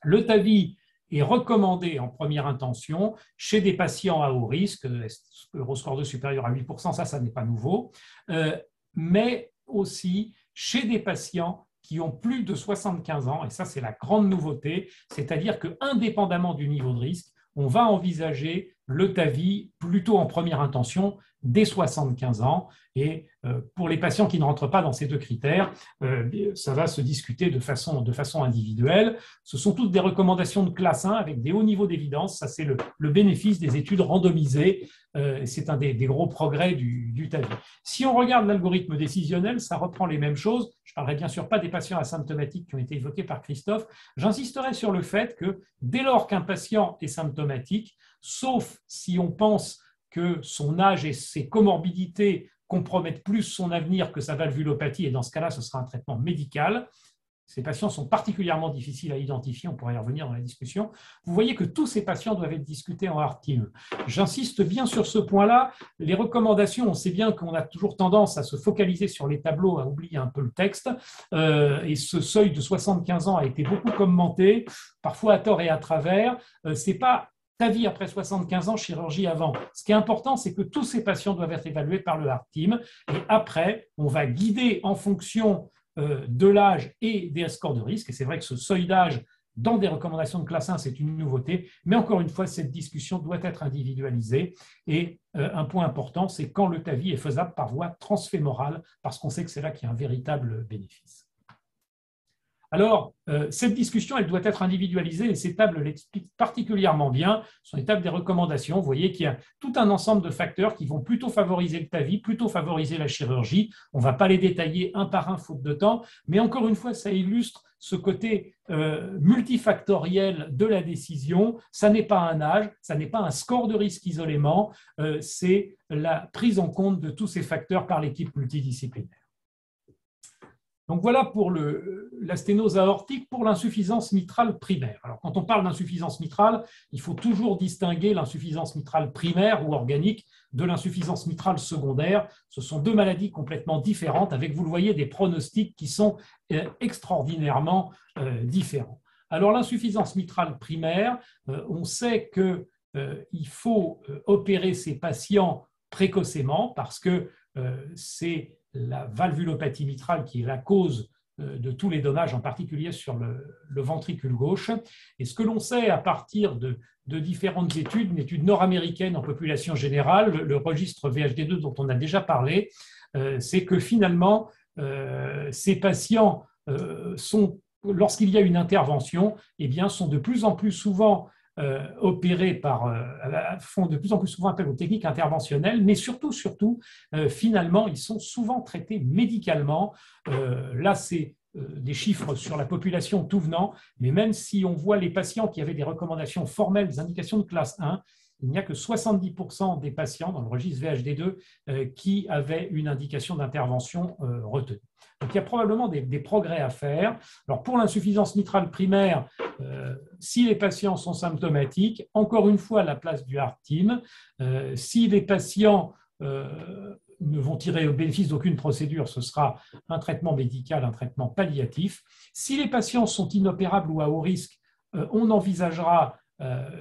Le TAVI est recommandé en première intention chez des patients à haut risque, Euroscore 2 supérieur à 8%, ça n'est pas nouveau, mais aussi chez des patients qui ont plus de 75 ans, et ça c'est la grande nouveauté, c'est-à-dire qu'indépendamment du niveau de risque, on va envisager le TAVI plutôt en première intention dès 75 ans. Et pour les patients qui ne rentrent pas dans ces deux critères, ça va se discuter de façon individuelle. Ce sont toutes des recommandations de classe 1 avec des hauts niveaux d'évidence. Ça, c'est le bénéfice des études randomisées. C'est un des gros progrès du TAVI. Si on regarde l'algorithme décisionnel, ça reprend les mêmes choses. Je ne parlerai bien sûr pas des patients asymptomatiques qui ont été évoqués par Christophe. J'insisterai sur le fait que dès lors qu'un patient est symptomatique, sauf si on pense que son âge et ses comorbidités compromettent plus son avenir que sa valvulopathie, et dans ce cas-là, ce sera un traitement médical. Ces patients sont particulièrement difficiles à identifier, on pourrait y revenir dans la discussion. Vous voyez que tous ces patients doivent être discutés en heart team. J'insiste bien sur ce point-là. Les recommandations, on sait bien qu'on a toujours tendance à se focaliser sur les tableaux, à oublier un peu le texte. Et ce seuil de 75 ans a été beaucoup commenté, parfois à tort et à travers. C'est pas TAVI après 75 ans, chirurgie avant. Ce qui est important, c'est que tous ces patients doivent être évalués par le heart team. Et après, on va guider en fonction de l'âge et des scores de risque. Et c'est vrai que ce seuil d'âge dans des recommandations de classe 1, c'est une nouveauté. Mais encore une fois, cette discussion doit être individualisée. Et un point important, c'est quand le TAVI est faisable par voie transfémorale, parce qu'on sait que c'est là qu'il y a un véritable bénéfice. Alors, cette discussion, elle doit être individualisée et ces tables l'expliquent particulièrement bien. Ce sont les tables des recommandations. Vous voyez qu'il y a tout un ensemble de facteurs qui vont plutôt favoriser le TAVI, plutôt favoriser la chirurgie. On ne va pas les détailler un par un, faute de temps, mais encore une fois, ça illustre ce côté multifactoriel de la décision. Ça n'est pas un âge, ça n'est pas un score de risque isolément, c'est la prise en compte de tous ces facteurs par l'équipe multidisciplinaire. Donc voilà pour le la sténose aortique pour l'insuffisance mitrale primaire. Alors, quand on parle d'insuffisance mitrale, il faut toujours distinguer l'insuffisance mitrale primaire ou organique de l'insuffisance mitrale secondaire. Ce sont deux maladies complètement différentes, avec, vous le voyez, des pronostics qui sont extraordinairement différents. Alors, l'insuffisance mitrale primaire, on sait qu'il faut opérer ces patients précocement parce que c'est la valvulopathie mitrale qui est la cause de tous les dommages, en particulier sur le ventricule gauche. Et ce que l'on sait à partir de différentes études, une étude nord-américaine en population générale, le registre VHD2 dont on a déjà parlé, c'est que finalement, ces patients lorsqu'il y a une intervention, eh bien, sont de plus en plus souvent opérés font de plus en plus souvent appel aux techniques interventionnelles, mais surtout, finalement, ils sont souvent traités médicalement. Là, c'est des chiffres sur la population tout venant, mais même si on voit les patients qui avaient des recommandations formelles, des indications de classe 1, il n'y a que 70% des patients dans le registre VHD2 qui avaient une indication d'intervention retenue. Donc, il y a probablement des progrès à faire. Alors, pour l'insuffisance mitrale primaire, si les patients sont symptomatiques, encore une fois, à la place du Heart Team, si les patients ne vont tirer au bénéfice d'aucune procédure, ce sera un traitement médical, un traitement palliatif. Si les patients sont inopérables ou à haut risque, on envisagera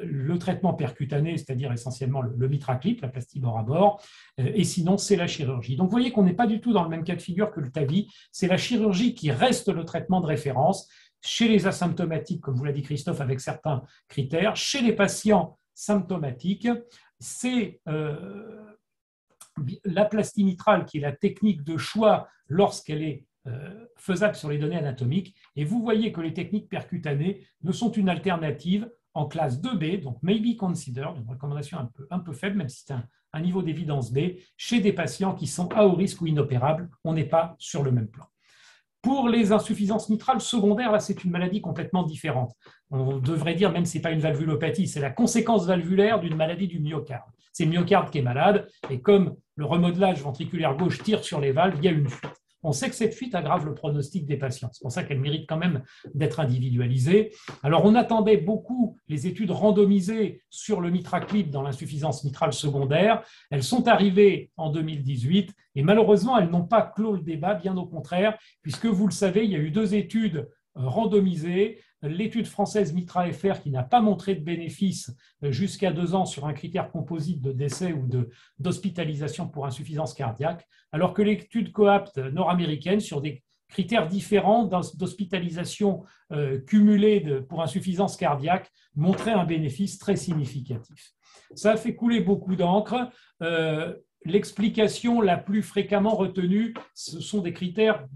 le traitement percutané, c'est-à-dire essentiellement le MitraClip, la plastie bord à bord, et sinon c'est la chirurgie. Donc vous voyez qu'on n'est pas du tout dans le même cas de figure que le TAVI, c'est la chirurgie qui reste le traitement de référence chez les asymptomatiques, comme vous l'a dit Christophe, avec certains critères. Chez les patients symptomatiques, c'est la plastie mitrale qui est la technique de choix lorsqu'elle est faisable sur les données anatomiques, et vous voyez que les techniques percutanées ne sont une alternative en classe 2B, donc maybe consider, une recommandation un peu faible, même si c'est un niveau d'évidence B, chez des patients qui sont à haut risque ou inopérables, on n'est pas sur le même plan. Pour les insuffisances mitrales secondaires, là, c'est une maladie complètement différente. On devrait dire, même si ce n'est pas une valvulopathie, c'est la conséquence valvulaire d'une maladie du myocarde. C'est le myocarde qui est malade, et comme le remodelage ventriculaire gauche tire sur les valves, il y a une fuite. On sait que cette fuite aggrave le pronostic des patients. C'est pour ça qu'elle mérite quand même d'être individualisée. Alors, on attendait beaucoup les études randomisées sur le MitraClip dans l'insuffisance mitrale secondaire. Elles sont arrivées en 2018 et malheureusement, elles n'ont pas clos le débat, bien au contraire, puisque vous le savez, il y a eu 2 études randomisées. L'étude française MITRA-FR qui n'a pas montré de bénéfice jusqu'à 2 ans sur un critère composite de décès ou d'hospitalisation pour insuffisance cardiaque, alors que l'étude COAPT nord-américaine sur des critères différents d'hospitalisation cumulée pour insuffisance cardiaque montrait un bénéfice très significatif. Ça a fait couler beaucoup d'encre. L'explication la plus fréquemment retenue, ce sont des critères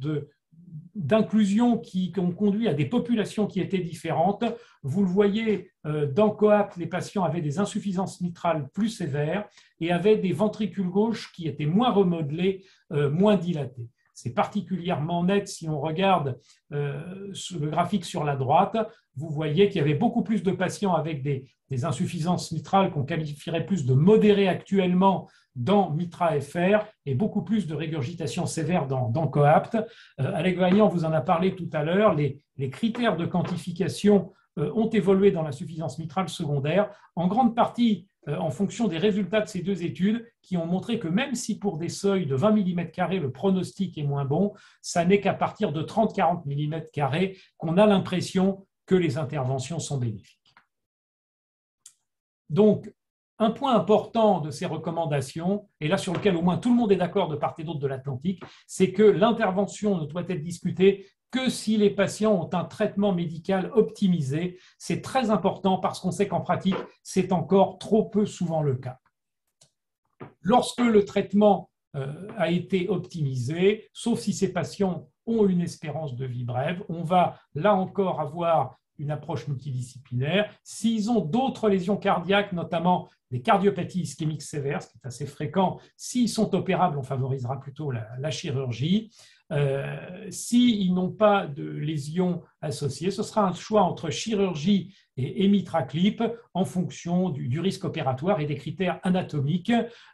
d'inclusion qui ont conduit à des populations qui étaient différentes. Vous le voyez, dans COAPT, les patients avaient des insuffisances mitrales plus sévères et avaient des ventricules gauches qui étaient moins remodelés, moins dilatés. C'est particulièrement net si on regarde le graphique sur la droite. Vous voyez qu'il y avait beaucoup plus de patients avec des insuffisances mitrales qu'on qualifierait plus de modérées actuellement dans MITRA-FR et beaucoup plus de régurgitation sévère dans COAPT. Alex Vaillant vous en a parlé tout à l'heure. Les critères de quantification ont évolué dans l'insuffisance mitrale secondaire, en grande partie en fonction des résultats de ces 2 études qui ont montré que même si pour des seuils de 20 mm² le pronostic est moins bon, ça n'est qu'à partir de 30-40 mm² qu'on a l'impression que les interventions sont bénéfiques. Donc, un point important de ces recommandations, et là sur lequel au moins tout le monde est d'accord de part et d'autre de l'Atlantique, c'est que l'intervention ne doit être discutée que si les patients ont un traitement médical optimisé. C'est très important parce qu'on sait qu'en pratique, c'est encore trop peu souvent le cas. Lorsque le traitement a été optimisé, sauf si ces patients ont une espérance de vie brève, on va là encore avoir une approche multidisciplinaire. S'ils ont d'autres lésions cardiaques, notamment des cardiopathies ischémiques sévères, ce qui est assez fréquent, s'ils sont opérables, on favorisera plutôt la chirurgie. S'ils n'ont pas de lésions associées, ce sera un choix entre chirurgie et mitraclip en fonction du risque opératoire et des critères anatomiques.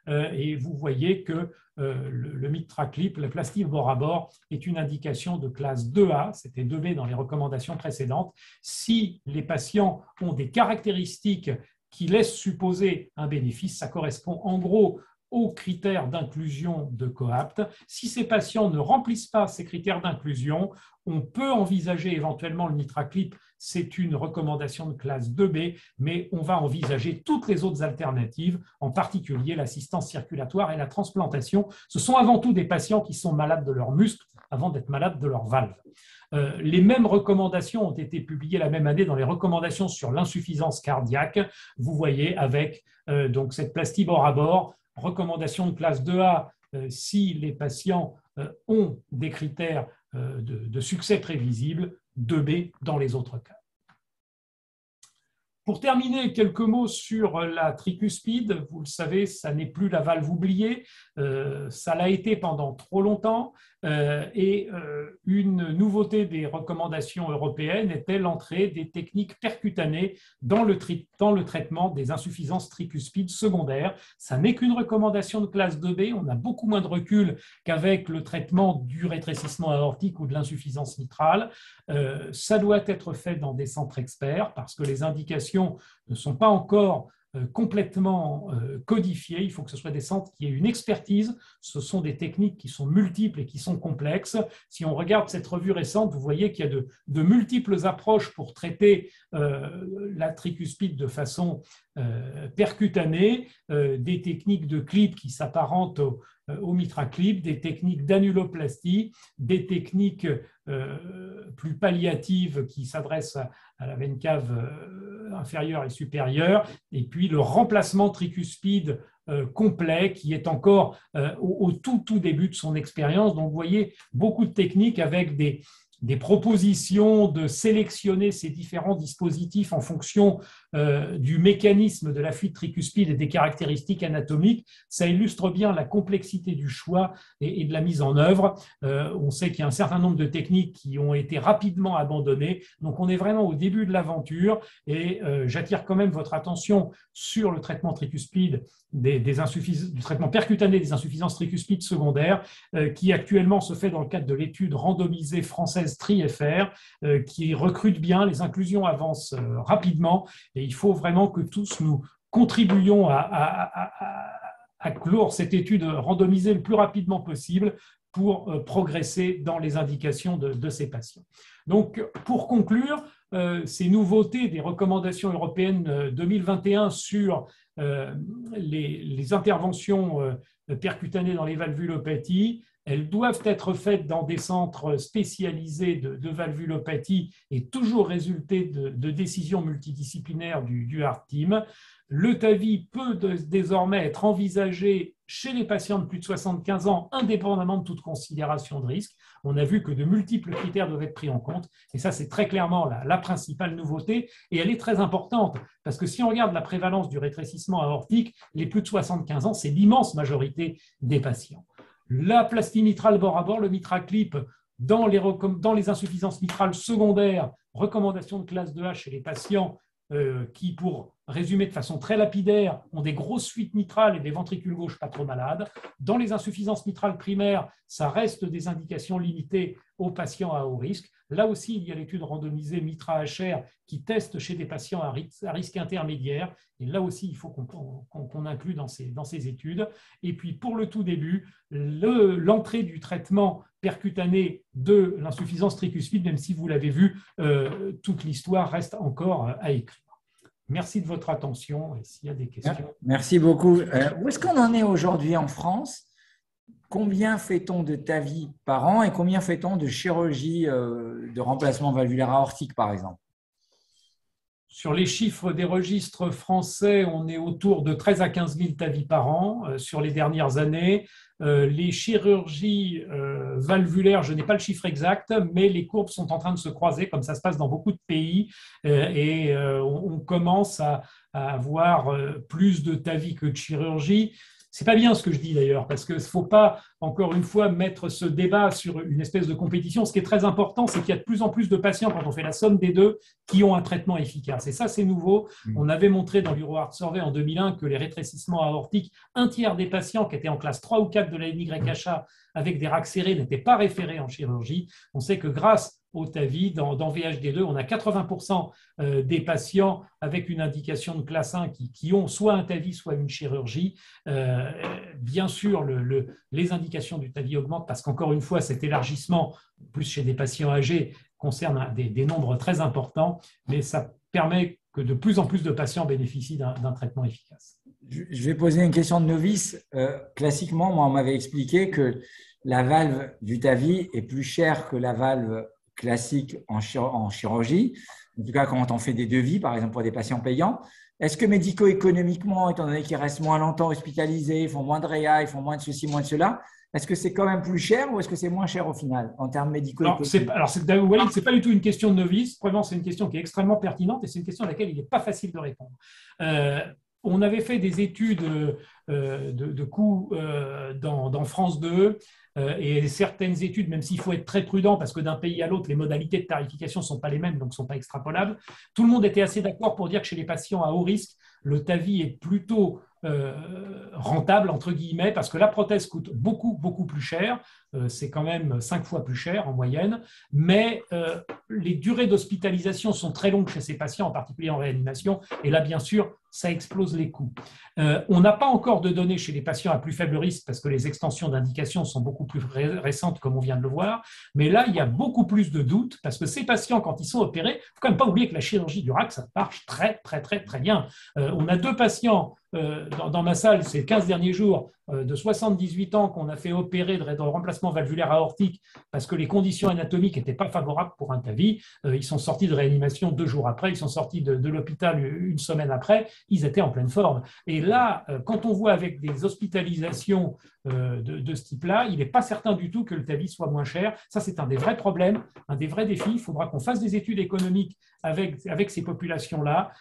Et vous voyez que le mitraclip, la plastie bord à bord, est une indication de classe 2A, c'était 2B dans les recommandations précédentes. Si les patients ont des caractéristiques qui laissent supposer un bénéfice, ça correspond en gros aux critères d'inclusion de Coapt. Si ces patients ne remplissent pas ces critères d'inclusion, on peut envisager éventuellement le mitraclip, c'est une recommandation de classe 2B, mais on va envisager toutes les autres alternatives, en particulier l'assistance circulatoire et la transplantation. Ce sont avant tout des patients qui sont malades de leurs muscles avant d'être malades de leurs valves. Les mêmes recommandations ont été publiées la même année dans les recommandations sur l'insuffisance cardiaque. Vous voyez avec donc cette plastie bord à bord, recommandation de classe 2A si les patients ont des critères de succès prévisibles, 2B dans les autres cas. Pour terminer, quelques mots sur la tricuspide. Vous le savez, ça n'est plus la valve oubliée. Ça l'a été pendant trop longtemps. Et une nouveauté des recommandations européennes était l'entrée des techniques percutanées dans le traitement des insuffisances tricuspides secondaires. Ça n'est qu'une recommandation de classe 2B. On a beaucoup moins de recul qu'avec le traitement du rétrécissement aortique ou de l'insuffisance mitrale. Ça doit être fait dans des centres experts parce que les indications ne sont pas encore complètement codifiées. Il faut que ce soit des centres qui aient une expertise. Ce sont des techniques qui sont multiples et qui sont complexes. Si on regarde cette revue récente, vous voyez qu'il y a de multiples approches pour traiter la tricuspide de façon percutanée, des techniques de clip qui s'apparentent au mitraclip, des techniques d'annuloplastie, des techniques plus palliatives qui s'adressent à la veine cave inférieure et supérieure, et puis le remplacement tricuspide complet qui est encore au tout début de son expérience. Donc vous voyez beaucoup de techniques avec des propositions de sélectionner ces différents dispositifs en fonction du mécanisme de la fuite tricuspide et des caractéristiques anatomiques. Ça illustre bien la complexité du choix et de la mise en œuvre. On sait qu'il y a un certain nombre de techniques qui ont été rapidement abandonnées. Donc on est vraiment au début de l'aventure et j'attire quand même votre attention sur le traitement tricuspide du traitement percutané des insuffisances tricuspides secondaires qui actuellement se fait dans le cadre de l'étude randomisée française TRIFR qui recrute bien, les inclusions avancent rapidement et il faut vraiment que tous nous contribuions à clore cette étude randomisée le plus rapidement possible pour progresser dans les indications de ces patients. Donc, pour conclure, ces nouveautés des recommandations européennes 2021 sur les interventions percutanées dans les valvulopathies, elles doivent être faites dans des centres spécialisés de valvulopathie et toujours résulter de décisions multidisciplinaires du Heart Team. Le TAVI peut désormais être envisagé chez les patients de plus de 75 ans, indépendamment de toute considération de risque. On a vu que de multiples critères doivent être pris en compte, et ça, c'est très clairement la principale nouveauté, et elle est très importante, parce que si on regarde la prévalence du rétrécissement aortique, les plus de 75 ans, c'est l'immense majorité des patients. La plastie mitrale bord à bord, le mitraclip, dans les insuffisances mitrales secondaires, recommandation de classe 2H chez les patients qui, pour résumer de façon très lapidaire, ont des grosses fuites mitrales et des ventricules gauches pas trop malades. Dans les insuffisances mitrales primaires, ça reste des indications limitées aux patients à haut risque. Là aussi, il y a l'étude randomisée MITRA-HR qui teste chez des patients à risque intermédiaire. Et là aussi, il faut qu'on inclue dans ces études. Et puis, pour le tout début, l'entrée du traitement percutané de l'insuffisance tricuspide, même si vous l'avez vu, toute l'histoire reste encore à écrire. Merci de votre attention et s'il y a des questions. Merci beaucoup. Où est-ce qu'on en est aujourd'hui en France? Combien fait-on de TAVI par an et combien fait-on de chirurgie de remplacement valvulaire aortique, par exemple? Sur les chiffres des registres français, on est autour de 13 à 15 000 TAVI par an sur les dernières années. Les chirurgies valvulaires, je n'ai pas le chiffre exact, mais les courbes sont en train de se croiser, comme ça se passe dans beaucoup de pays, et on commence à avoir plus de TAVI que de chirurgie. C'est pas bien ce que je dis d'ailleurs, parce qu'il ne faut pas, encore une fois, mettre ce débat sur une espèce de compétition. Ce qui est très important, c'est qu'il y a de plus en plus de patients, quand on fait la somme des deux, qui ont un traitement efficace. Et ça, c'est nouveau. On avait montré dans l'Euroheart Survey en 2001 que les rétrécissements aortiques, un tiers des patients qui étaient en classe 3 ou 4 de la NYHA avec des racks serrés n'étaient pas référés en chirurgie. On sait que grâce au TAVI, dans VHD2, on a 80% des patients avec une indication de classe 1 qui ont soit un TAVI, soit une chirurgie. Bien sûr, les indications du TAVI augmentent parce qu'encore une fois, cet élargissement, plus chez des patients âgés, concerne des nombres très importants, mais ça permet que de plus en plus de patients bénéficient d'un traitement efficace. Je vais poser une question de novice. Classiquement, moi, on m'avait expliqué que la valve du TAVI est plus chère que la valve classique en chirurgie, en tout cas quand on fait des devis, par exemple pour des patients payants. Est-ce que médico-économiquement, étant donné qu'ils restent moins longtemps hospitalisés, ils font moins de réa, ils font moins de ceci, moins de cela, est-ce que c'est quand même plus cher ou est-ce que c'est moins cher au final en termes médico-économiques? Alors, Walid, ce n'est pas du tout une question de novice. Vraiment, c'est une question qui est extrêmement pertinente et c'est une question à laquelle il n'est pas facile de répondre. On avait fait des études de coûts dans France 2 et certaines études, même s'il faut être très prudent parce que d'un pays à l'autre, les modalités de tarification ne sont pas les mêmes, donc ne sont pas extrapolables, tout le monde était assez d'accord pour dire que chez les patients à haut risque, le TAVI est plutôt rentable, entre guillemets, parce que la prothèse coûte beaucoup, beaucoup plus cher. C'est quand même 5 fois plus cher en moyenne, mais les durées d'hospitalisation sont très longues chez ces patients, en particulier en réanimation, et là, bien sûr, ça explose les coûts. On n'a pas encore de données chez les patients à plus faible risque, parce que les extensions d'indication sont beaucoup plus récentes, comme on vient de le voir, mais là, il y a beaucoup plus de doutes, parce que ces patients, quand ils sont opérés, il ne faut quand même pas oublier que la chirurgie du RAC, ça marche très, très, très, très bien. On a 2 patients dans ma salle, ces 15 derniers jours, de 78 ans qu'on a fait opérer de remplacement valvulaire aortique parce que les conditions anatomiques n'étaient pas favorables pour un TAVI. Ils sont sortis de réanimation 2 jours après, ils sont sortis de l'hôpital une semaine après, ils étaient en pleine forme. Et là, quand on voit avec des hospitalisations de ce type-là, il n'est pas certain du tout que le TAVI soit moins cher. Ça, c'est un des vrais problèmes, un des vrais défis. Il faudra qu'on fasse des études économiques avec ces populations-là.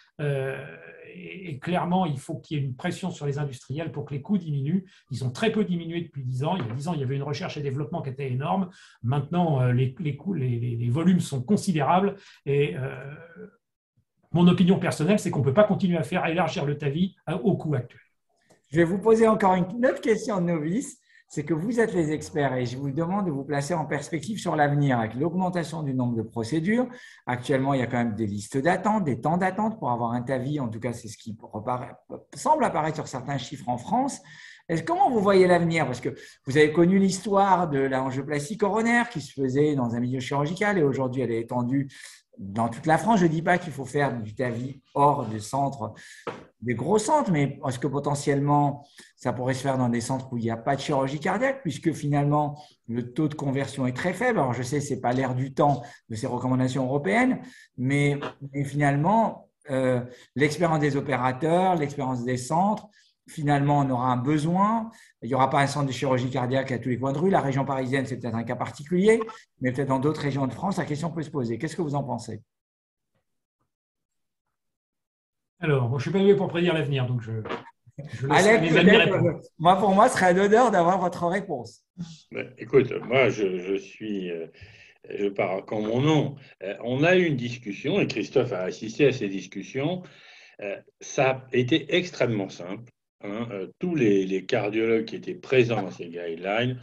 Et clairement, il faut qu'il y ait une pression sur les industriels pour que les coûts diminuent. Ils ont très peu diminué depuis 10 ans. Il y a 10 ans, il y avait une recherche et développement qui était énorme. Maintenant, les coûts, les volumes sont considérables. Et mon opinion personnelle, c'est qu'on ne peut pas continuer à élargir le TAVI au coût actuel. Je vais vous poser encore une autre question de novice. C'est que vous êtes les experts et je vous demande de vous placer en perspective sur l'avenir avec l'augmentation du nombre de procédures. Actuellement, il y a quand même des listes d'attente, des temps d'attente pour avoir un TAVI. En tout cas, c'est ce qui semble apparaître sur certains chiffres en France. Comment vous voyez l'avenir? Parce que vous avez connu l'histoire de l'angioplastie coronaire qui se faisait dans un milieu chirurgical et aujourd'hui, elle est étendue dans toute la France. Je ne dis pas qu'il faut faire du TAVI hors des centres, des gros centres, mais est-ce que potentiellement, ça pourrait se faire dans des centres où il n'y a pas de chirurgie cardiaque, puisque finalement, le taux de conversion est très faible. Alors, je sais, ce n'est pas l'air du temps de ces recommandations européennes, mais finalement, l'expérience des opérateurs, l'expérience des centres, finalement, on aura un besoin. Il n'y aura pas un centre de chirurgie cardiaque à tous les coins de rue. La région parisienne, c'est peut-être un cas particulier, mais peut-être dans d'autres régions de France, la question peut se poser. Qu'est-ce que vous en pensez? Alors, je ne suis pas doué pour prédire l'avenir, donc je laisse Alex, les amis répondre. pour moi, ce serait un honneur d'avoir votre réponse. Écoute, moi, je parle comme mon nom. On a eu une discussion, et Christophe a assisté à ces discussions. Ça a été extrêmement simple. Tous les cardiologues qui étaient présents dans ces guidelines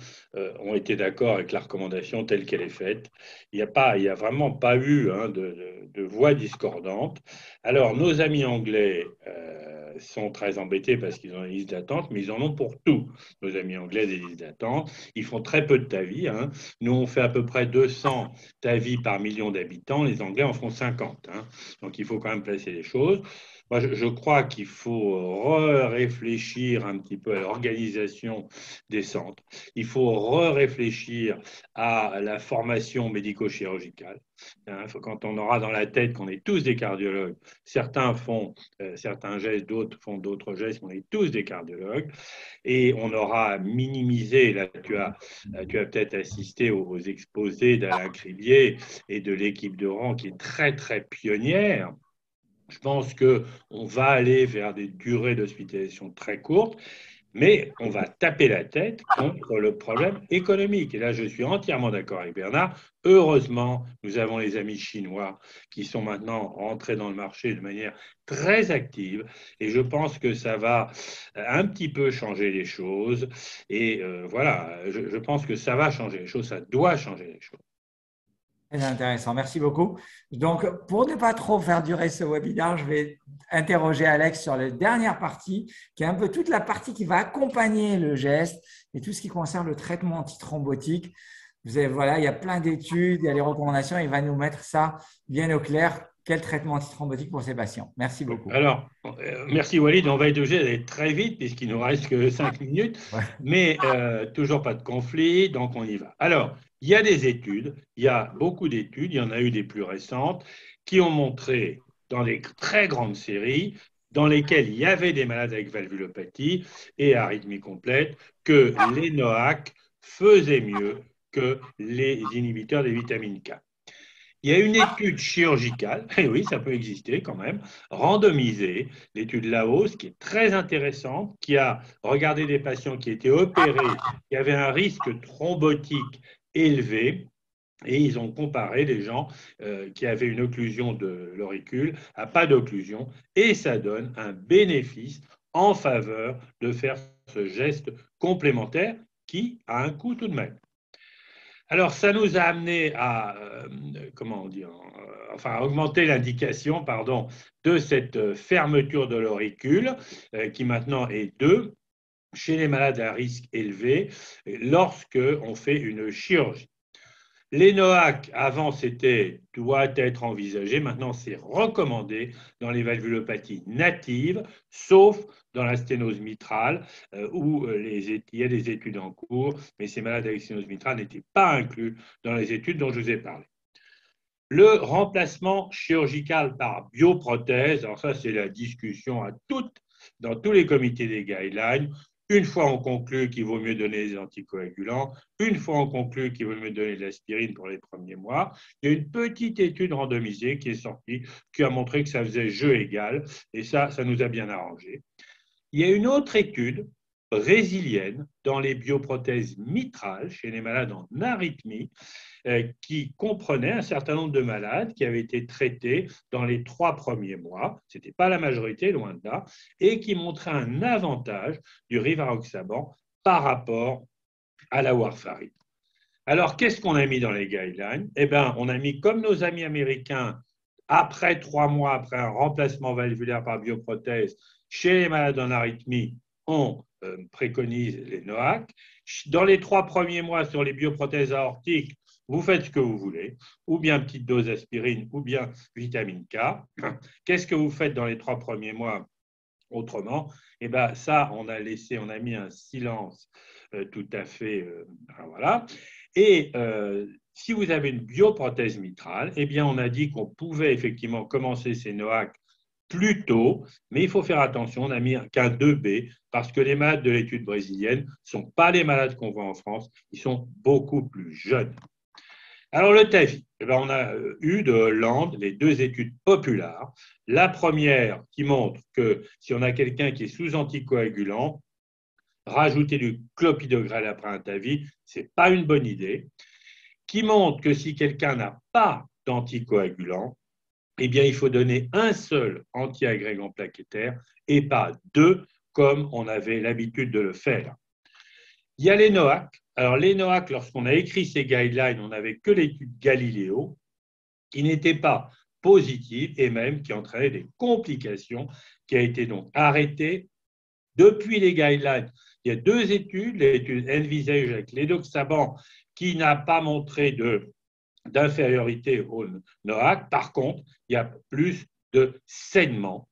ont été d'accord avec la recommandation telle qu'elle est faite. Il n'y a vraiment pas eu de voix discordantes. Alors, nos amis anglais sont très embêtés parce qu'ils ont des listes d'attente, mais ils en ont pour tout. Nos amis anglais, des listes d'attente. Ils font très peu de TAVI. Nous, on fait à peu près 200 TAVI par million d'habitants. Les Anglais en font 50. Donc, il faut quand même placer les choses. Moi, je crois qu'il faut réfléchir un petit peu à l'organisation des centres. Il faut réfléchir à la formation médico-chirurgicale. Quand on aura dans la tête qu'on est tous des cardiologues, certains font certains gestes, d'autres font d'autres gestes, on est tous des cardiologues. Et on aura minimisé, là tu as peut-être assisté aux exposés d'Alain Cribier et de l'équipe de rang qui est très, très pionnière. Je pense qu'on va aller vers des durées d'hospitalisation très courtes. mais on va taper la tête contre le problème économique. Et là, je suis entièrement d'accord avec Bernard. Heureusement, nous avons les amis chinois qui sont maintenant rentrés dans le marché de manière très active. Et je pense que ça va un petit peu changer les choses. Et voilà, je pense que ça va changer les choses, ça doit changer les choses. Très intéressant, merci beaucoup. Donc, pour ne pas trop faire durer ce webinaire, je vais interroger Alex sur la dernière partie, qui est un peu toute la partie qui va accompagner le geste et tout ce qui concerne le traitement antithrombotique. Vous avez, voilà, il y a plein d'études, il y a les recommandations, il va nous mettre ça bien au clair. Quel traitement antithrombotique pour ces patients? Merci beaucoup. Alors, merci Walid, on va être obligé d'aller très vite puisqu'il nous reste que 5 minutes, Ouais. mais toujours pas de conflit, donc on y va. Alors, il y a des études, il y a beaucoup d'études, il y en a eu des plus récentes, qui ont montré dans des très grandes séries, dans lesquelles il y avait des malades avec valvulopathie et arythmie complète, que les NOAC faisaient mieux que les inhibiteurs des vitamines K. Il y a une étude chirurgicale, et oui, ça peut exister quand même, randomisée, l'étude Laos, qui est très intéressante, qui a regardé des patients qui étaient opérés, qui avaient un risque thrombotique élevé, et ils ont comparé les gens qui avaient une occlusion de l'auricule à pas d'occlusion, et ça donne un bénéfice en faveur de faire ce geste complémentaire qui a un coût tout de même. Alors, ça nous a amené à, comment dire, enfin, à augmenter l'indication, pardon, de cette fermeture de l'auricule, qui maintenant est 2 chez les malades à risque élevé, lorsque on fait une chirurgie. Les NOAC, avant, c'était doit être envisagé. Maintenant, c'est recommandé dans les valvulopathies natives, sauf dans la sténose mitrale, où il y a des études en cours, mais ces malades avec sténose mitrale n'étaient pas inclus dans les études dont je vous ai parlé. Le remplacement chirurgical par bioprothèse, alors ça, c'est la discussion dans tous les comités des guidelines. Une fois on conclut qu'il vaut mieux donner des anticoagulants, une fois on conclut qu'il vaut mieux donner de l'aspirine pour les premiers mois, il y a une petite étude randomisée qui est sortie, qui a montré que ça faisait jeu égal, et ça nous a bien arrangé. Il y a une autre étude brésilienne dans les bioprothèses mitrales chez les malades en arythmie, qui comprenait un certain nombre de malades qui avaient été traités dans les 3 premiers mois, ce n'était pas la majorité, loin de là, et qui montrait un avantage du rivaroxaban par rapport à la warfarine. Alors, qu'est-ce qu'on a mis dans les guidelines? Eh bien, on a mis, comme nos amis américains, après 3 mois, après un remplacement valvulaire par bioprothèse, chez les malades en arythmie, on préconise les NOAC. Dans les 3 premiers mois, sur les bioprothèses aortiques, vous faites ce que vous voulez, ou bien petite dose d'aspirine, ou bien vitamine K. Qu'est-ce que vous faites dans les 3 premiers mois autrement? Eh bien, ça, on a mis un silence tout à fait, voilà. Et si vous avez une bioprothèse mitrale, eh bien, on a dit qu'on pouvait effectivement commencer ces NOAC plus tôt, mais il faut faire attention, on n'a mis qu'un 2B, parce que les malades de l'étude brésilienne ne sont pas les malades qu'on voit en France, ils sont beaucoup plus jeunes. Alors, le TAVI, eh bien, on a eu de Hollande les 2 études populaires. La première qui montre que si on a quelqu'un qui est sous anticoagulant, rajouter du clopidogrel après un TAVI, ce n'est pas une bonne idée. Qui montre que si quelqu'un n'a pas d'anticoagulant, eh bien, il faut donner un seul antiagrégant plaquettaire et pas 2, comme on avait l'habitude de le faire. Il y a les NOAC. Alors, les NOAC, lorsqu'on a écrit ces guidelines, on n'avait que l'étude Galileo, qui n'était pas positive et même qui entraînait des complications, qui a été donc arrêtée. Depuis les guidelines, il y a 2 études, l'étude Envisage avec l'edoxaban, qui n'a pas montré d'infériorité au NOAC. Par contre, il y a plus de saignement.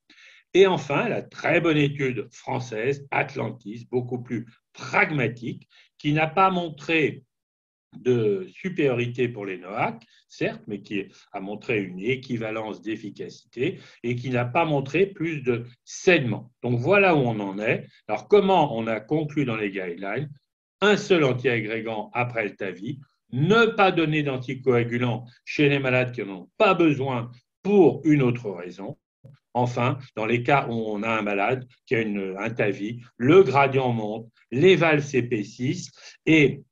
Et enfin, la très bonne étude française, Atlantis, beaucoup plus pragmatique, qui n'a pas montré de supériorité pour les NOAC, certes, mais qui a montré une équivalence d'efficacité et qui n'a pas montré plus de saignement. Donc voilà où on en est. Alors comment on a conclu dans les guidelines? Un seul antiagrégant après le TAVI, ne pas donner d'anticoagulant chez les malades qui n'en ont pas besoin pour une autre raison, Enfin, dans les cas où on a un malade qui a un TAVI, le gradient monte, les valves s'épaississent et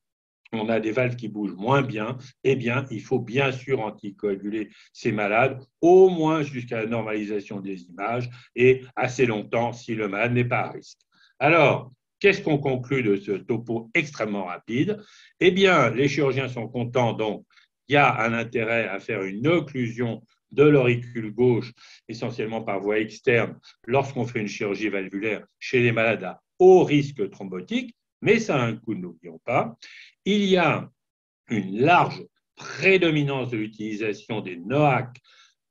on a des valves qui bougent moins bien, eh bien, il faut bien sûr anticoaguler ces malades, au moins jusqu'à la normalisation des images et assez longtemps si le malade n'est pas à risque. Alors, qu'est-ce qu'on conclut de ce topo extrêmement rapide? Eh bien, les chirurgiens sont contents, donc il y a un intérêt à faire une occlusion de l'auricule gauche, essentiellement par voie externe, lorsqu'on fait une chirurgie valvulaire chez les malades à haut risque thrombotique, mais ça a un coût, n'oublions pas. Il y a une large prédominance de l'utilisation des NOAC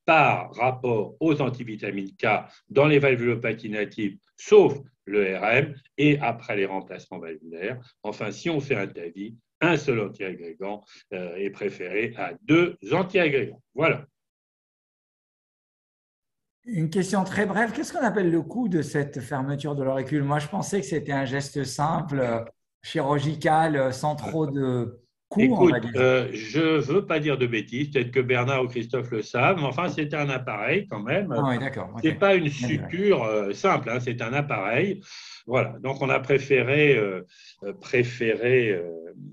par rapport aux antivitamines K dans les valvulopathies natives, sauf le RM, et après les remplacements valvulaires. Enfin, si on fait un TAVI, un seul antiagrégant est préféré à 2 antiagrégants. Voilà. Une question très brève. Qu'est-ce qu'on appelle le coût de cette fermeture de l'auricule? Moi, je pensais que c'était un geste simple, chirurgical, sans trop de coût, on va Écoute, dire. je ne veux pas dire de bêtises, peut-être que Bernard ou Christophe le savent, mais enfin, c'est un appareil quand même. Ah oui, d'accord. Ce Okay. n'est pas une suture simple, hein, c'est un appareil. Voilà, donc on a préféré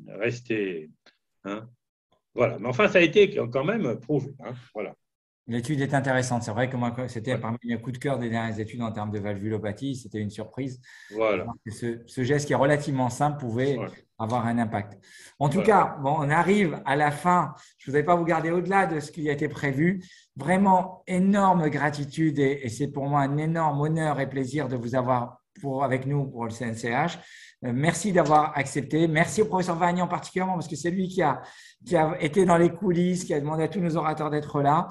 rester. Hein, voilà, mais enfin, ça a été quand même prouvé. Hein, voilà. L'étude est intéressante. C'est vrai que moi, c'était parmi mes coups de cœur des dernières études en termes de valvulopathie. C'était une surprise. Voilà. Ce geste qui est relativement simple pouvait avoir un impact. En tout cas, bon, on arrive à la fin. Je ne voudrais pas vous garder au-delà de ce qui a été prévu. Vraiment, énorme gratitude et c'est pour moi un énorme honneur et plaisir de vous avoir avec nous pour le CNCH. Merci d'avoir accepté. Merci au professeur Vagnan particulièrement parce que c'est lui qui a été dans les coulisses, qui a demandé à tous nos orateurs d'être là.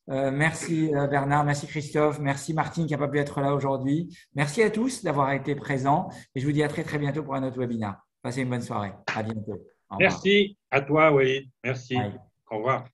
Merci Bernard, merci Christophe, merci Martine qui n'a pas pu être là aujourd'hui. Merci à tous d'avoir été présents et je vous dis à très bientôt pour un autre webinaire. Passez une bonne soirée. À bientôt. Merci à toi, Walid. Merci. Bye. Au revoir.